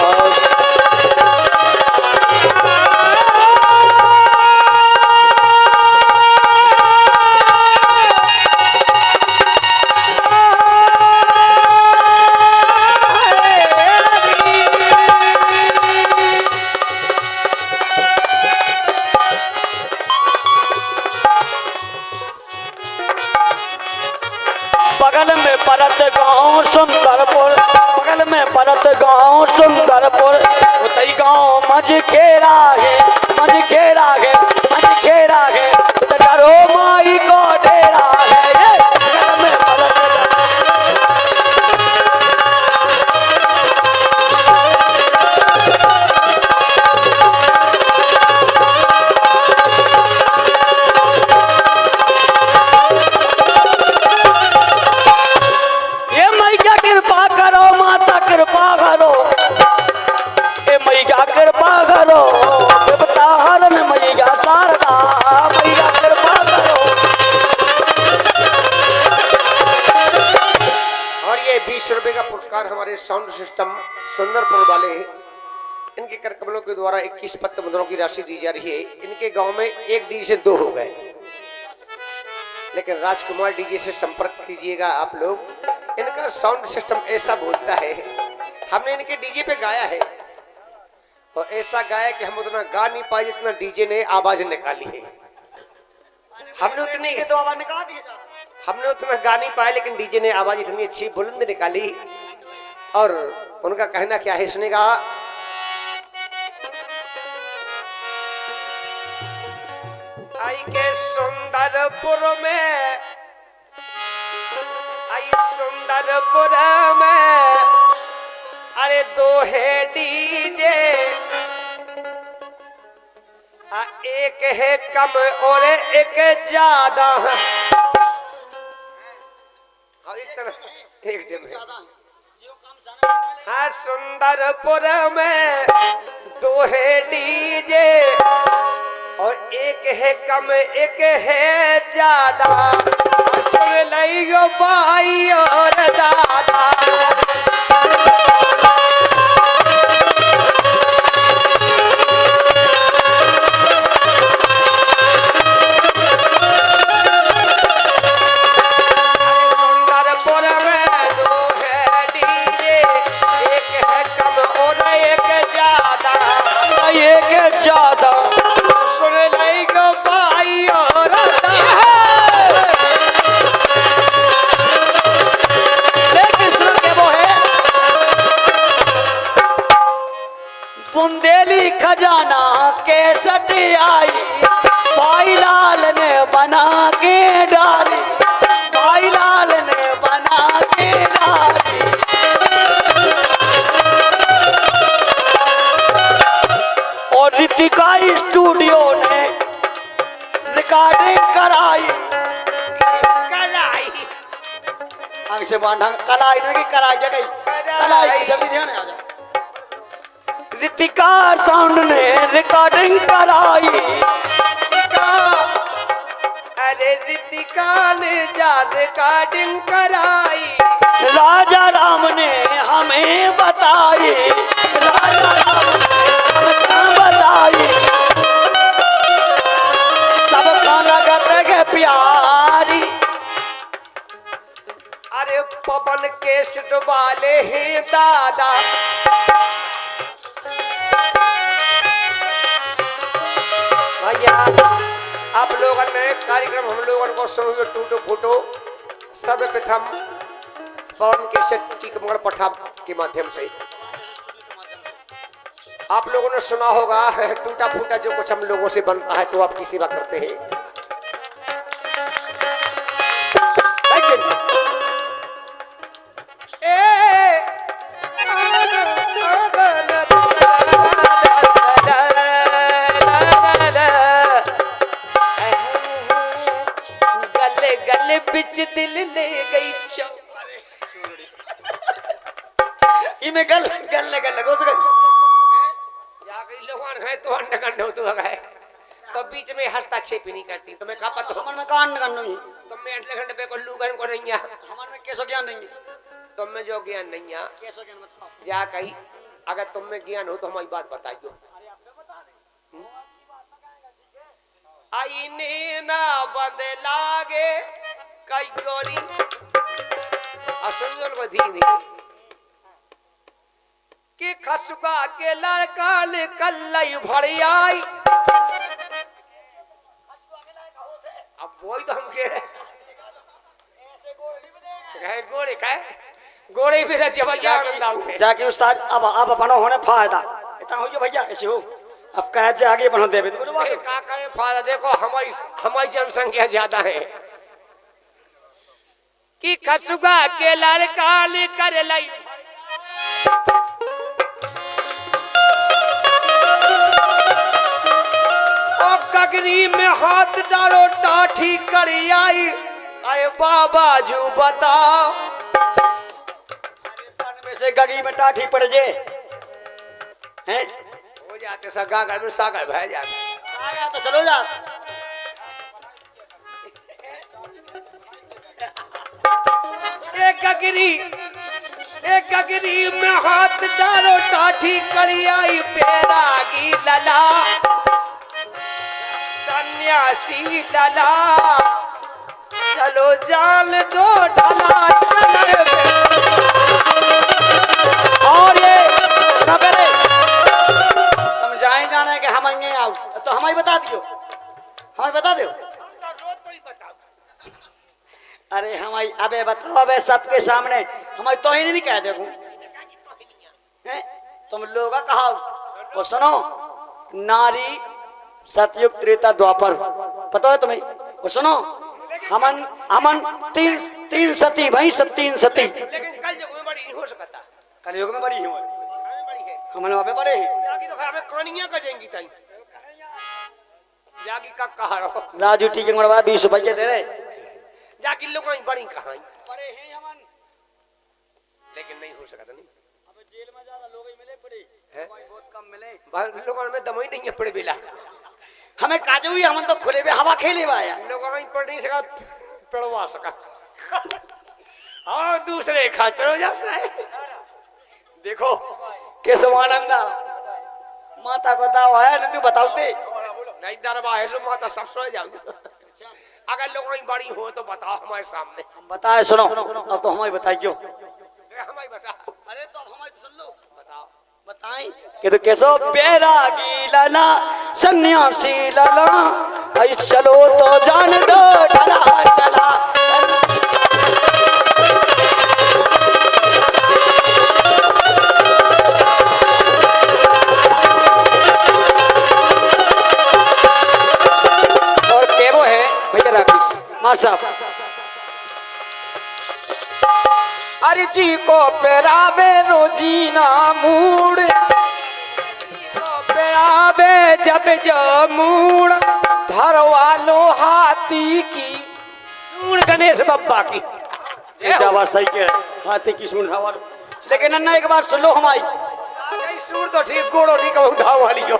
बगल में परत गांव सुंदरपुर, बगल में परत गांव सुंदरपुर। उतई गांव मझखेरा है, मझखेरा है, मझखेरा है। डरो माई को डेरा है। बगल में परत पुरस्कार हमारे साउंड सिस्टम सुंदरपुर वाले, इनके कर कमलों के द्वारा 21 पत्त मुद्रों की राशि दी जा रही है। इनके गांव में 1 डी से 2 हो गए, लेकिन राजकुमार डीजे से संपर्क कीजिएगा आप लोग। इनका साउंड सिस्टम ऐसा बोलता है, हमने इनके डीजे पे गाया है और ऐसा गाया कि हम उतना गा नहीं पाए जितना डीजे ने आवाज निकाली है। हमने उतनी तो आवाज निकाल दी। हमने उतना गा नहीं पाया, लेकिन डीजे ने आवाज इतनी अच्छी बुलंद निकाली। और उनका कहना क्या है सुनेगा। आई के सुंदरपुर में, आई सुंदरपुर में, अरे दो है डीजे, एक है कम और एक ज्यादा। एक हाँ, सुंदरपुर में दो है डीजे और एक है कम एक है ज्यादा। सुन लियो भाई और दादा, बुंदेली खजाना के सट आई, भाई लाल ने बना के डाली, भाई लाल ने बना के डाली। और रितिका स्टूडियो ने रिकॉर्डिंग कराई, आगे से बांधा कलाई नहीं की कराई जगह कलाई की, जल्दी ध्यान आ जा। रितिका साउंड ने रिकॉर्डिंग कराई, अरे रितिका ने जा रिकॉर्डिंग कराई। राजा राम ने हमें बताई, राजा राम ने हमें बताई, सबका लगत है प्यारी। अरे पवन केस डुबाले ही दादा, भैया आप लोगों ने कार्यक्रम हम लोगों को सुनो टूटो फूटो सर्वप्रथम पवन केसट टीकमगढ़ पठा के माध्यम से आप लोगों ने सुना होगा। टूटा फूटा जो कुछ हम लोगों से बनता है तो आपकी सेवा करते हैं। लेकिन बिच दिल ले गई इमे गल गल गल गोस गई या गई लोगन है तो अंडा कंड हो तो गए तो बीच में हस्तक्षेप नहीं करती। तो मैं कहा पता हमन में कान न करनो ही, तुम में अगले घंटे पे को लूगन को नहीं है, हमन में कैसो ज्ञान नहीं है। तुम में जो ज्ञान नहीं है कैसो ज्ञान बताओ। जा कही अगर तुम में ज्ञान हो तो हमारी बात बताइयो। आईने ना बदलागे कई गोरी असुरन को धी नहीं कि खसुका के लड़का ने कल्लई भरी आई। अब वही तो हम कह रहे गोरे कहे गोरे भी जब जाके उस्ताद अब अपना होने फायदा इतना हो जो भैया ऐसे हो अब कह जा आगे बना देवे तो का करे फायदा। देखो हमारी हमारी जनसंख्या ज्यादा है कि खसुगा के लड़का ने कर लाई। ओ कगरी में हाथ डालो टाठी करी आई। अरे बाबा जू बताओ में से गगी में टाठी पड़ जे हैं हो जाते सगा घर में सागर बह जाते। आया तो चलो जा। एक गगरी में हाथ डालो टाठी कड़ी आई। बैरागी लला सन्यासी लला चलो जान दो ढला चले और ये सुना पहले तुम जाए जाना है कि हम आएंगे आओ तो हमें बता दियो, हमें बता दो। अरे हमारी अबे बताओ, अबे सबके सामने हमारी तो ही नहीं कह देखो हैं? तुम लोग कहा वो सुनो, नारी सतयुग त्रेता द्वापर पता है तुम्हें? वो सुनो, हमन हमन तीन सती भाई, सब तीन सती, लेकिन कल युग में बड़ी नहीं हो सकता। कल युग में बड़ी ही बड़ी है हमन वहाँ पे बड़े हैं। जागी तो हमें कहानियां का जाएंगी ताई जागी का कहा रहो राजू ठीक है मरवा 20 रुपये दे रहे जागी लोग बड़ी कहानी बड़े हैं हमन, लेकिन नहीं हो सकता। नहीं अब जेल में ज्यादा लोग ही मिले पड़े हैं? बहुत कम मिले, भाई लोगों में दम ही नहीं है पड़े बेला हमें काजू ही हमन तो खुले में हवा खेले आया। लोगों में पढ़ नहीं सका पढ़वा सका और दूसरे खाचरो जैसा है। देखो केशवानंद माता को दावा है नंदू बताओ दे नहीं दरबार है सो माता सब सो जाऊंगा। अगर लोगों में बड़ी हो तो बताओ हमारे सामने। हम बताए सुनो, अब तो हमारी बताई क्यों? हमारी बता। अरे तो हमारी सुन लो, बताओ बताएं कि तो कैसो बैरागी लाला सन्यासी लाला आई चलो तो जान दो ढला चला। और केवो है भैया राकेश मार साहब, अरे जी को पेरावे रोजीना मूड पेरावे जब जो मूड धरवा लो हाथी की सूर गणेश बप्पा की बात सही कह रहे, हाथी की सूंड धरवा लो। लेकिन अन्ना एक बार सुन लो हमारी, सूर तो ठीक गोड़ो नहीं कहूँ धाव वाली को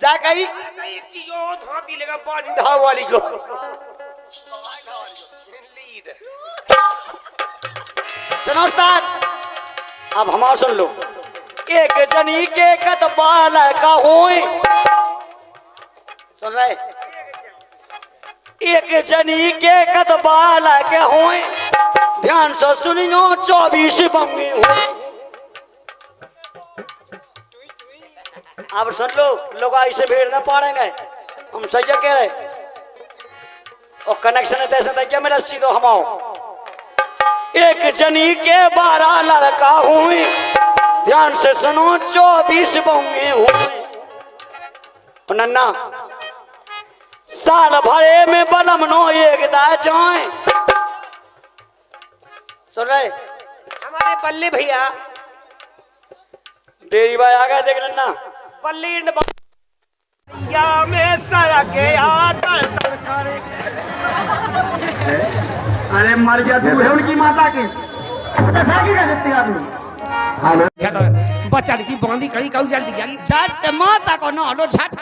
जा कही एक चीज और हाथी लेगा पानी धाव वाली को लीड सुनो उस्ताद, अब हमारा सुन लो। एक जनी के कतबाल का होए, सुन रहे? एक जनी के कतबाल के होए, ध्यान से सुनियो 24 बम्बे हुए। अब सुन लो, लोग ऐसे भीड़ ना पड़ेंगे, हम सही कह रहे। और कनेक्शन है तैसे तक क्या मेरा सीधो हमाओ। एक जनी के 12 लड़का हुए, ध्यान से सुनो 24 बम्बे हुए। नन्ना साल भरे में बलम नो एक दा जाए, सुन रहे? हमारे पल्ले भैया देरी भाई आ गए देख नन्ना। पल्ली या में सड़क आता सरकार अरे मर गया तू है उनकी माता की बच्चा की बांधी कड़ी कहूँ जल्दी जागी झट माता को ना लो झट।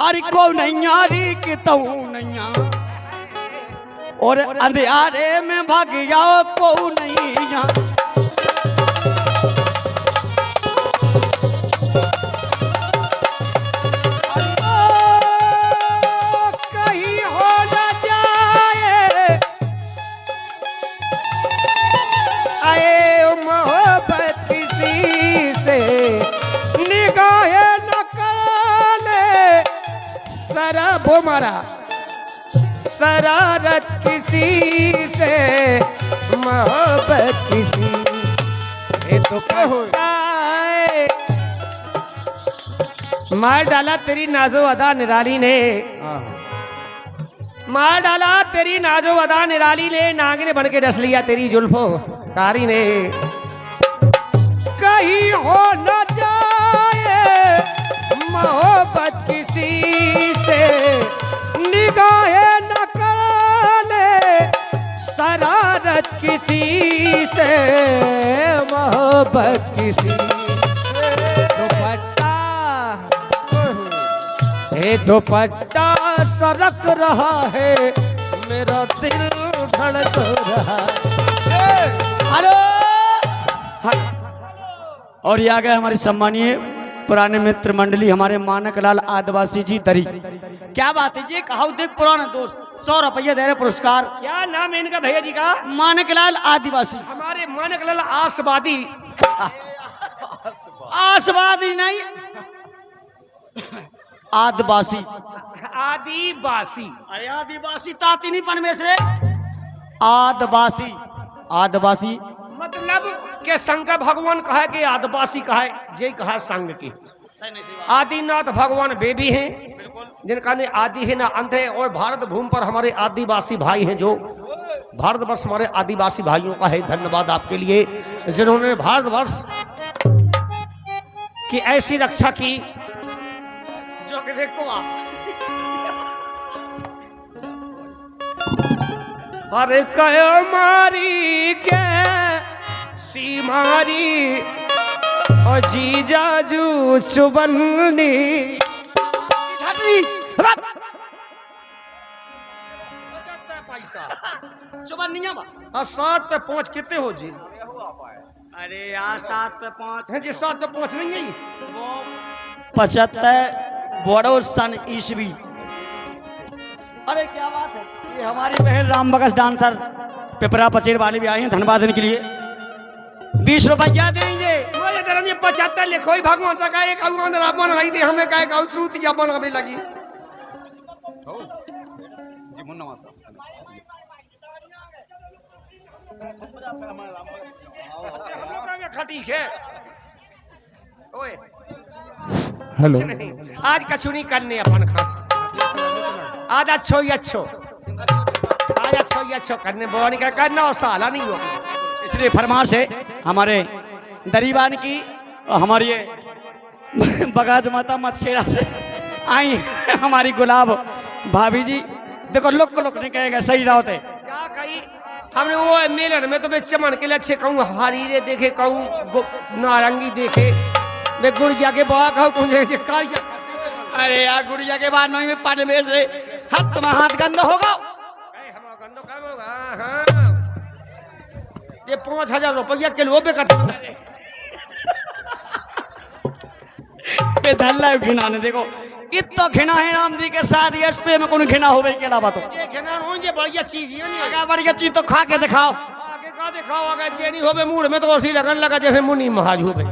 अरे को नैया री कि तू नैया और अंधियारे में भाग जाओ को नैया। कहीं हो न जाए आए मोहब्बत किसी से निगाहें न करने शराब मरा शरारत किसी से मोहब्बत किसी ये तो क्या हो मार डाला तेरी नाजो अदा निराली ने मार डाला तेरी नाजो अदा निराली ने नागिन बन के डस लिया तेरी जुल्फो कारी ने कहीं हो न जाए मोहब्बत किसी से निगाहें न करने शरारत किसी से मोहब्बत किसी दुपट्टा दुपट्टा सरक रहा है मेरा दिल धड़क रहा है। हेलो और ये आ गए हमारे सम्मानीय पुराने मित्र मंडली हमारे मानक लाल आदिवासी जी दरी। क्या बात है ये कहा देख पुराना दोस्त 100 रुपये दे रहे पुरस्कार। क्या नाम है इनका भैया जी का? मानकलाल आदिवासी। हमारे मानकलाल आसवादी। आसवादी नहीं, आदिवासी। आदिवासी। अरे आदिवासी ताती नहीं परमेश्वरे, आदिवासी। आदिवासी मतलब के शंकर भगवान कहा कि आदिवासी कहा है, जय कहा संग की। आदिनाथ भगवान वे भी हैं जिनका न आदि है ना अंत है, और भारत भूमि पर हमारे आदिवासी भाई हैं, जो भारतवर्ष हमारे आदिवासी भाइयों का है। धन्यवाद आपके लिए जिन्होंने भारतवर्ष की ऐसी रक्षा की जो कि देखो आप अरे कमारी के सीमारी और जीजाजू चुबन्नी पैसा चुबन्निया बा। और 7 पे 5 कितने हो जी? अरे यार 7 पे 5 है जी, 7 पे 5 नहीं है। वो 75 बड़ो सन ईस्वी। अरे क्या बात है, ये हमारी बहन राम बगस डांसर पिपरा पचेर वाले भी आए हैं धन्यवाद देने के लिए। 20 रुपया देंगे। 75 लिखो ही भगवान सा का एक अपन रही थी हमें कहे का सूत या बन हमें लगी। ठीक है। ओए हेलो, आज कछु नहीं करने अपन खा। आज अच्छो ही अच्छो, आज अच्छो ही अच्छो करने बोनी का करना और साला नहीं हो। इसलिए फरमाश है हमारे दरीबान की और हमारी ये बगाज माता मतखेड़ा से आई हमारी गुलाब भाभी जी। देखो लोग नहीं कहेगा सही रावत है। क्या कही हमने वो मेलन में तो मैं चमन के लिए अच्छे कहूँ हरीरे देखे कहूँ नारंगी देखे मैं गुड़िया के बा कहूँ कालिया। अरे यार गुड़िया के बाद नहीं में पाने में से हाथ तुम्हारा हाथ गंदा होगा। गंदो कम होगा। हाँ ये 5000 रुपया किलो पे कट धल्ला घिना ने देखो इतना घिना है राम जी के साथ ये पे में कौन घिना हो के अलावा तो ये घिना हो ये बढ़िया चीज है नहीं। अगर बढ़िया चीज तो खा के दिखाओ। आगे का दिखाओ, अगर चेनी होवे मूड में तो ऐसी लगन लगा जैसे मुन्नी महाज हो गई।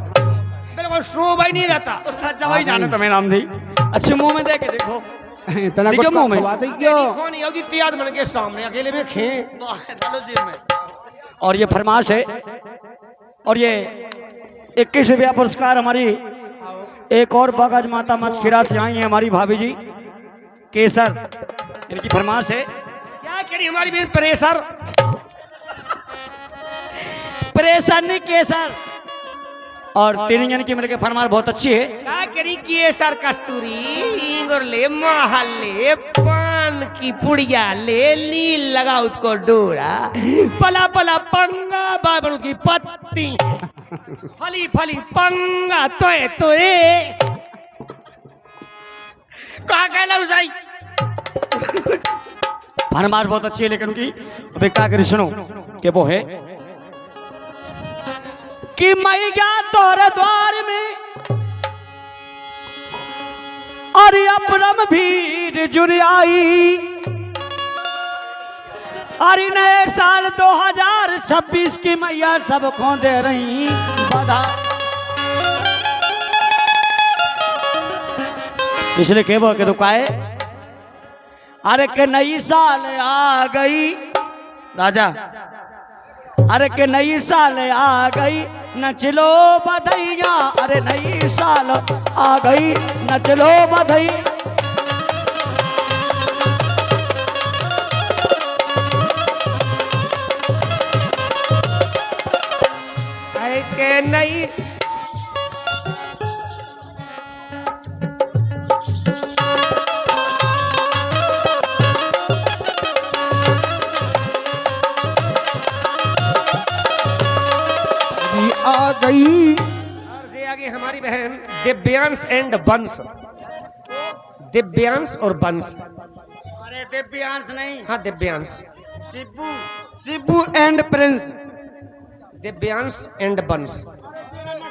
बिल्कुल शोभा ही नहीं रहता। उस्ताद जवाई जाने तुम्हें राम जी अच्छे मुंह में दे के देखो। इतना देखो मुंह में बात है क्यों? नहीं होगी त्याग बन के सामने अकेले में खे। और ये फरमाश है और ये 21 रुपया पुरस्कार हमारी एक और बगज माता मछखिरा से आई है हमारी भाभी जी केसर। इनकी फरमाश है क्या करी हमारी बहन प्रेशर प्रेशर नहीं केसर। और तीन जन की मिलकर फरमाश बहुत अच्छी है। क्या करी केसर कस्तूरी और ले महले पान की पुड़िया ले ली लगा उसको डोरा पला पला पंगा बाबरू की पत्ती फली फली पंगा तोए तोए कहा कहला उसाई। फरमाश बहुत अच्छी है लेकिन उनकी अबे क्या करी सुनो कि वो है कि मैं गया तोरे द्वार में और अपरम भीड़ जुड़ आई और नए साल 2026 की मैया सबको दे रही बधाई। इसलिए के वो के दुकाए अरे के नई साल आ गई राजा। अरे के नई साल आ गई नचलो बधैया। अरे नई साल आ गई नचलो बधैया। अरे के नई आ गई। और से आगे हमारी बहन दिव्यांश एंड बंश। दिव्यांश और बंश। अरे दिव्यांश नहीं हाँ Divyansh Shibu Shibu and Prince. Divyansh and Bansh.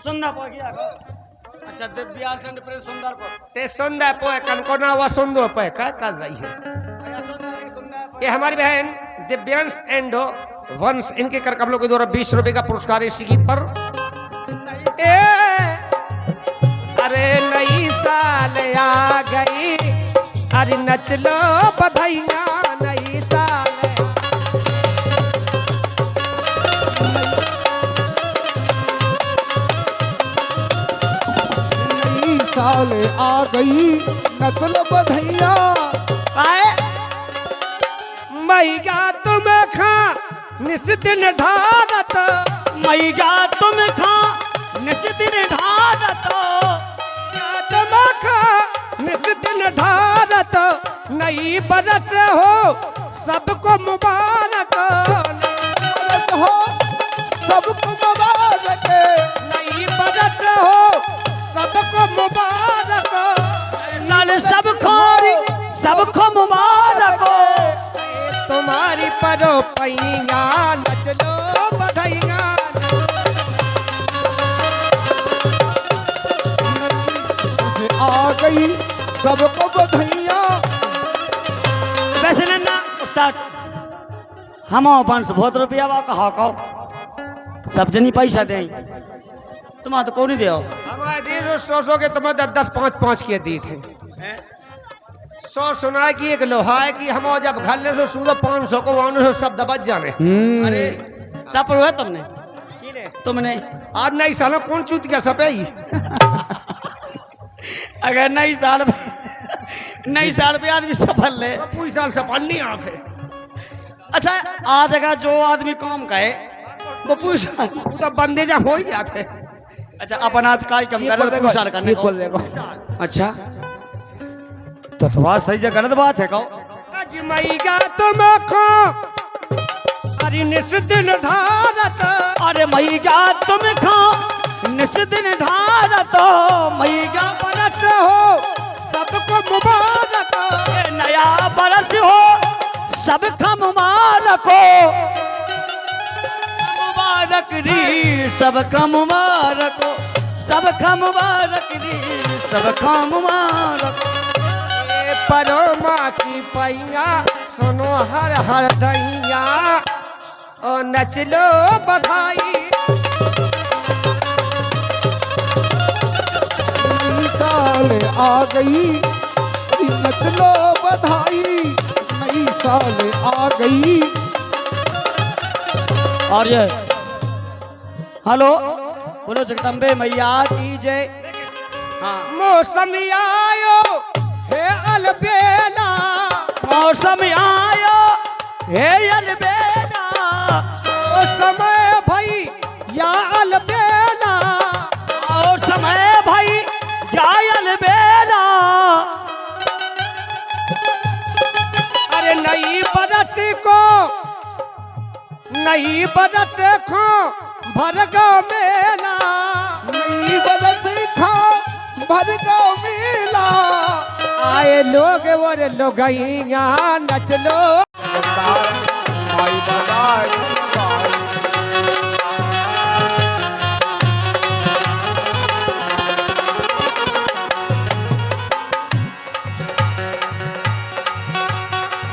सुंदर पो गया अच्छा दिव्यांश एंड प्रिंस सुंदर पो ते सुंदर पोए कनको ना हुआ सुंदर पोए क्या कर रही है? सुंदर सुंदर ये हमारी बहन दिव्यांश एंड वंश, इनके कर कमलों के द्वारा 20 रुपए का पुरस्कार इसी गीत पर। ए, अरे नई साल आ गई, अरे नच लो बधाइयां, नई साल नई साल आ गई, नचल बधैया। आए मैया तुम खा निस दिन ढारत, मैया तुम खा निस दिन ढारत, तुम खा निस दिन ढारत, नई बरस हो सबको मुबारक, बरस हो सबको मुबारक, नई बरस हो सबको मुबारक, साल सब खोरी सबको मुबारक हो। तुम्हारी परो पैया नच लो बधाइयां। आ गई सबको बधैया। वैसे नन्ना उस्ताद हम पाँच सौ बहुत रुपया वा कहा कहो सब जनी पैसा दे तुम तो कौन दे हमारे दिन 100 के तुम 10 5 के दी थे। 100 सुना की एक लोहा है कि हम जब घर ले सो सूदो 500 को वाने सो सब दबज जाने। अरे सब है तुमने तुमने आज नई साल कौन चूत गया सब ही। अगर नई साल पे आदमी सफल ले पूरी साल सफल नहीं आप है। अच्छा आज अगर जो आदमी काम करे वो पूछ वो तो बंदे जा हो ही जाते। अच्छा अपन आज का कम कर पूछार करने को अच्छा तो बात सही जगह गलत बात है कहो आज मैया तुम खो अरे निस दिन ढारत, अरे मैया तुम खा निस दिन ढारत, मैया बरस हो सबको मुबारक, नया बरस हो सबका मुबारक हो। मुबारक री सबका मुबारक हो, सबका मुबारक री सबका मुबारक। परो माँ की पैया सुनो हर हर दैया, और नच लो बधाई। नई साल आ गई, नच लो बधाई। नई साल आ गई। और ये हेलो बोलो जगदम्बे मैया की जय। हाँ मौसम आयो हे अलबेला, मौसम आयो हे अलबेला, ओ समय भई या अलबेला, और समय भाई जायल बेला। अरे नई बरस को नई बरस खो भरगा मेला, नई बरस खा भरगा मेला। आए लोग और लोगैया नच लो। माई बधाई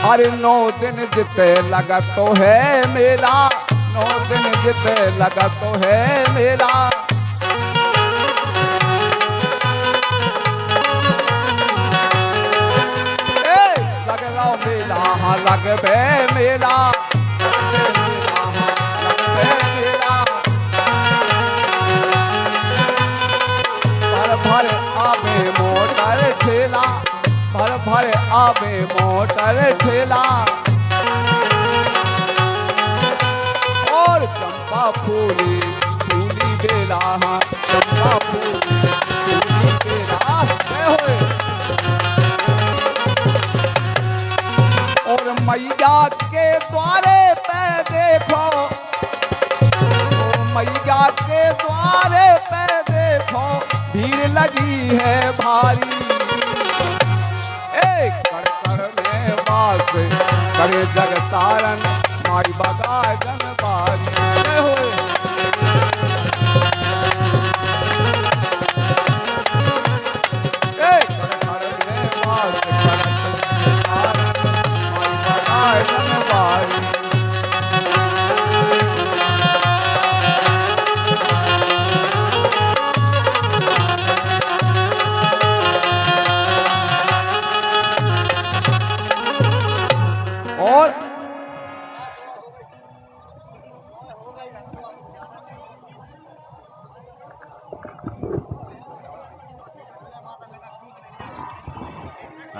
अरे 9 दिन जिते लगा तो है मेला, 9 दिन जिते लगा तो है मेला। लग रहा मेला, हाँ लग बे मेला, भर भर आवे मोटर ठेला, भर भर आवे मोटर ठेला। और चंपा फूली फूली बेला, हाँ चंपा फूली फूली बेला होए। और मैया के द्वारे पे देखो, मैया के द्वारे पे देखो, भीड़ लगी है भारी। एक कर में बास करे जग तारन, माई बगाए जनबारी होए। एक कर में बास करे जग तारन, माई बगाए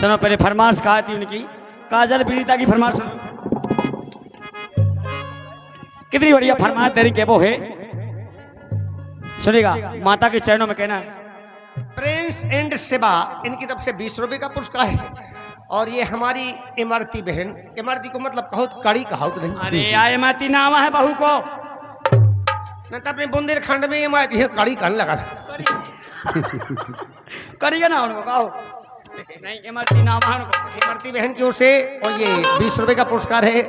सुनो पहले फरमाश कहा थी उनकी, काजल पीड़िता की फरमाश सुनो। कितनी बढ़िया फरमाश तेरी के वो है, सुनेगा माता के चरणों में कहना है। प्रिंस एंड शिवा इनकी तरफ से 20 रुपए का पुरस्कार है। और ये हमारी इमरती बहन, इमरती को मतलब कहो तो कड़ी कहो तो नहीं, अरे आए माती नामा है बहू को, न तो अपने बुंदेलखंड में ये माती है कड़ी कहने लगा था। करिएगा ना उनको कहो, नहीं इमरती नामा है उनको। इमरती बहन की ओर से और ये 20 रुपए का पुरस्कार है।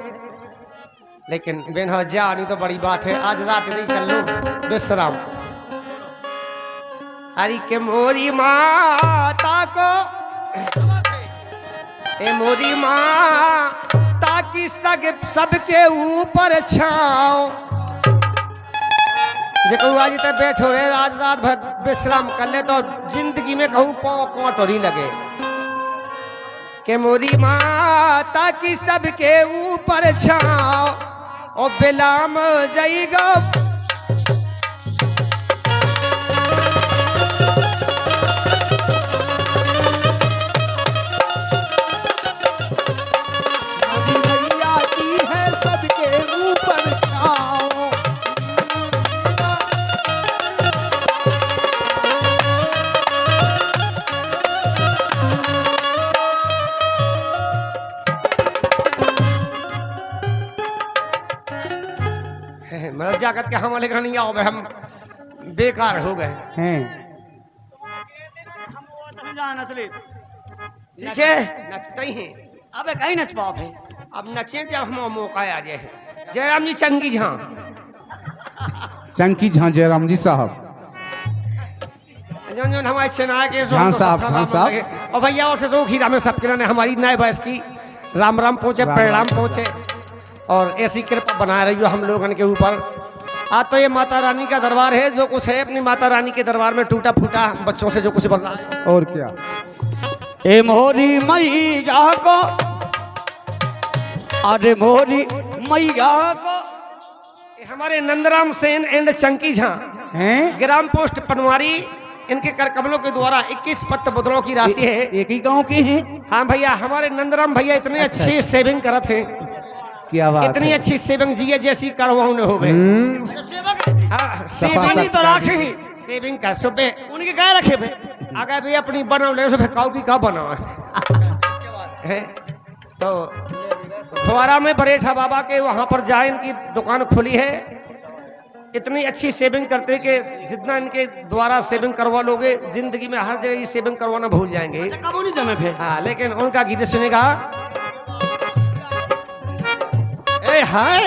लेकिन बहन हो जा नहीं तो बड़ी बात है, आज रात नहीं कर लो विश्राम। हरी के मोरी माता को ए मोरी माँ ताकि सबके ऊपर छाओ। जो आज तक बैठो रे आज रात भर विश्राम कर ले तो जिंदगी में कहूँ पाँव कांट और ही लगे। के मोरी माँ ताकि सबके ऊपर छाओ और बिलाम जाइगो। मतलब जागत के हम लेकर नहीं आओ हम बेकार हो गए हैं। ठीक है, नचते ही हैं। अबे कहीं नच पाओ भाई। अब नचे जब हम मौका आ जाए। जयराम जी चंगी झां चंकी झां जयराम जी साहब, जो हमारे सेना के झां साहब, झां साहब। और भैया और से खीदा में सबके ने हमारी नए बयस की राम राम पहुंचे, परिणाम पहुंचे और ऐसी कृपा बना रही हो हम लोगों के ऊपर। आज तो ये माता रानी का दरबार है, जो कुछ है अपनी माता रानी के दरबार में टूटा फूटा बच्चों से जो कुछ बन रहा है। और क्या ए मोरी मैया को, अरे मोरी मैया को। ये हमारे नंदराम सेन एंड चंकी झा हैं? ग्राम पोस्ट पनवारी, इनके कर कमलों के द्वारा 21 पत्त मुद्राओं की राशि है। एक ही गांव के हैं? हाँ भैया, हमारे नंदराम भैया इतने अच्छे सेविंग करत हैं, क्या बात इतनी है। अच्छी सेविंग जी जैसी करवाओ ने हो गए। हाँ, सेविंग तो राखे ही सेविंग का सुबह उनके क्या रखे भाई। अगर भी अपनी बनाओ ले सुबह काऊ की का बनाओ है। तो द्वारा में बरेठा बाबा के वहां पर जाए, इनकी दुकान खुली है। इतनी अच्छी सेविंग करते कि जितना इनके द्वारा सेविंग करवा लोगे जिंदगी में हर जगह ये सेविंग करवाना भूल जाएंगे। कब नहीं जमे फिर। हाँ, लेकिन उनका गीत सुनेगा। ए हाय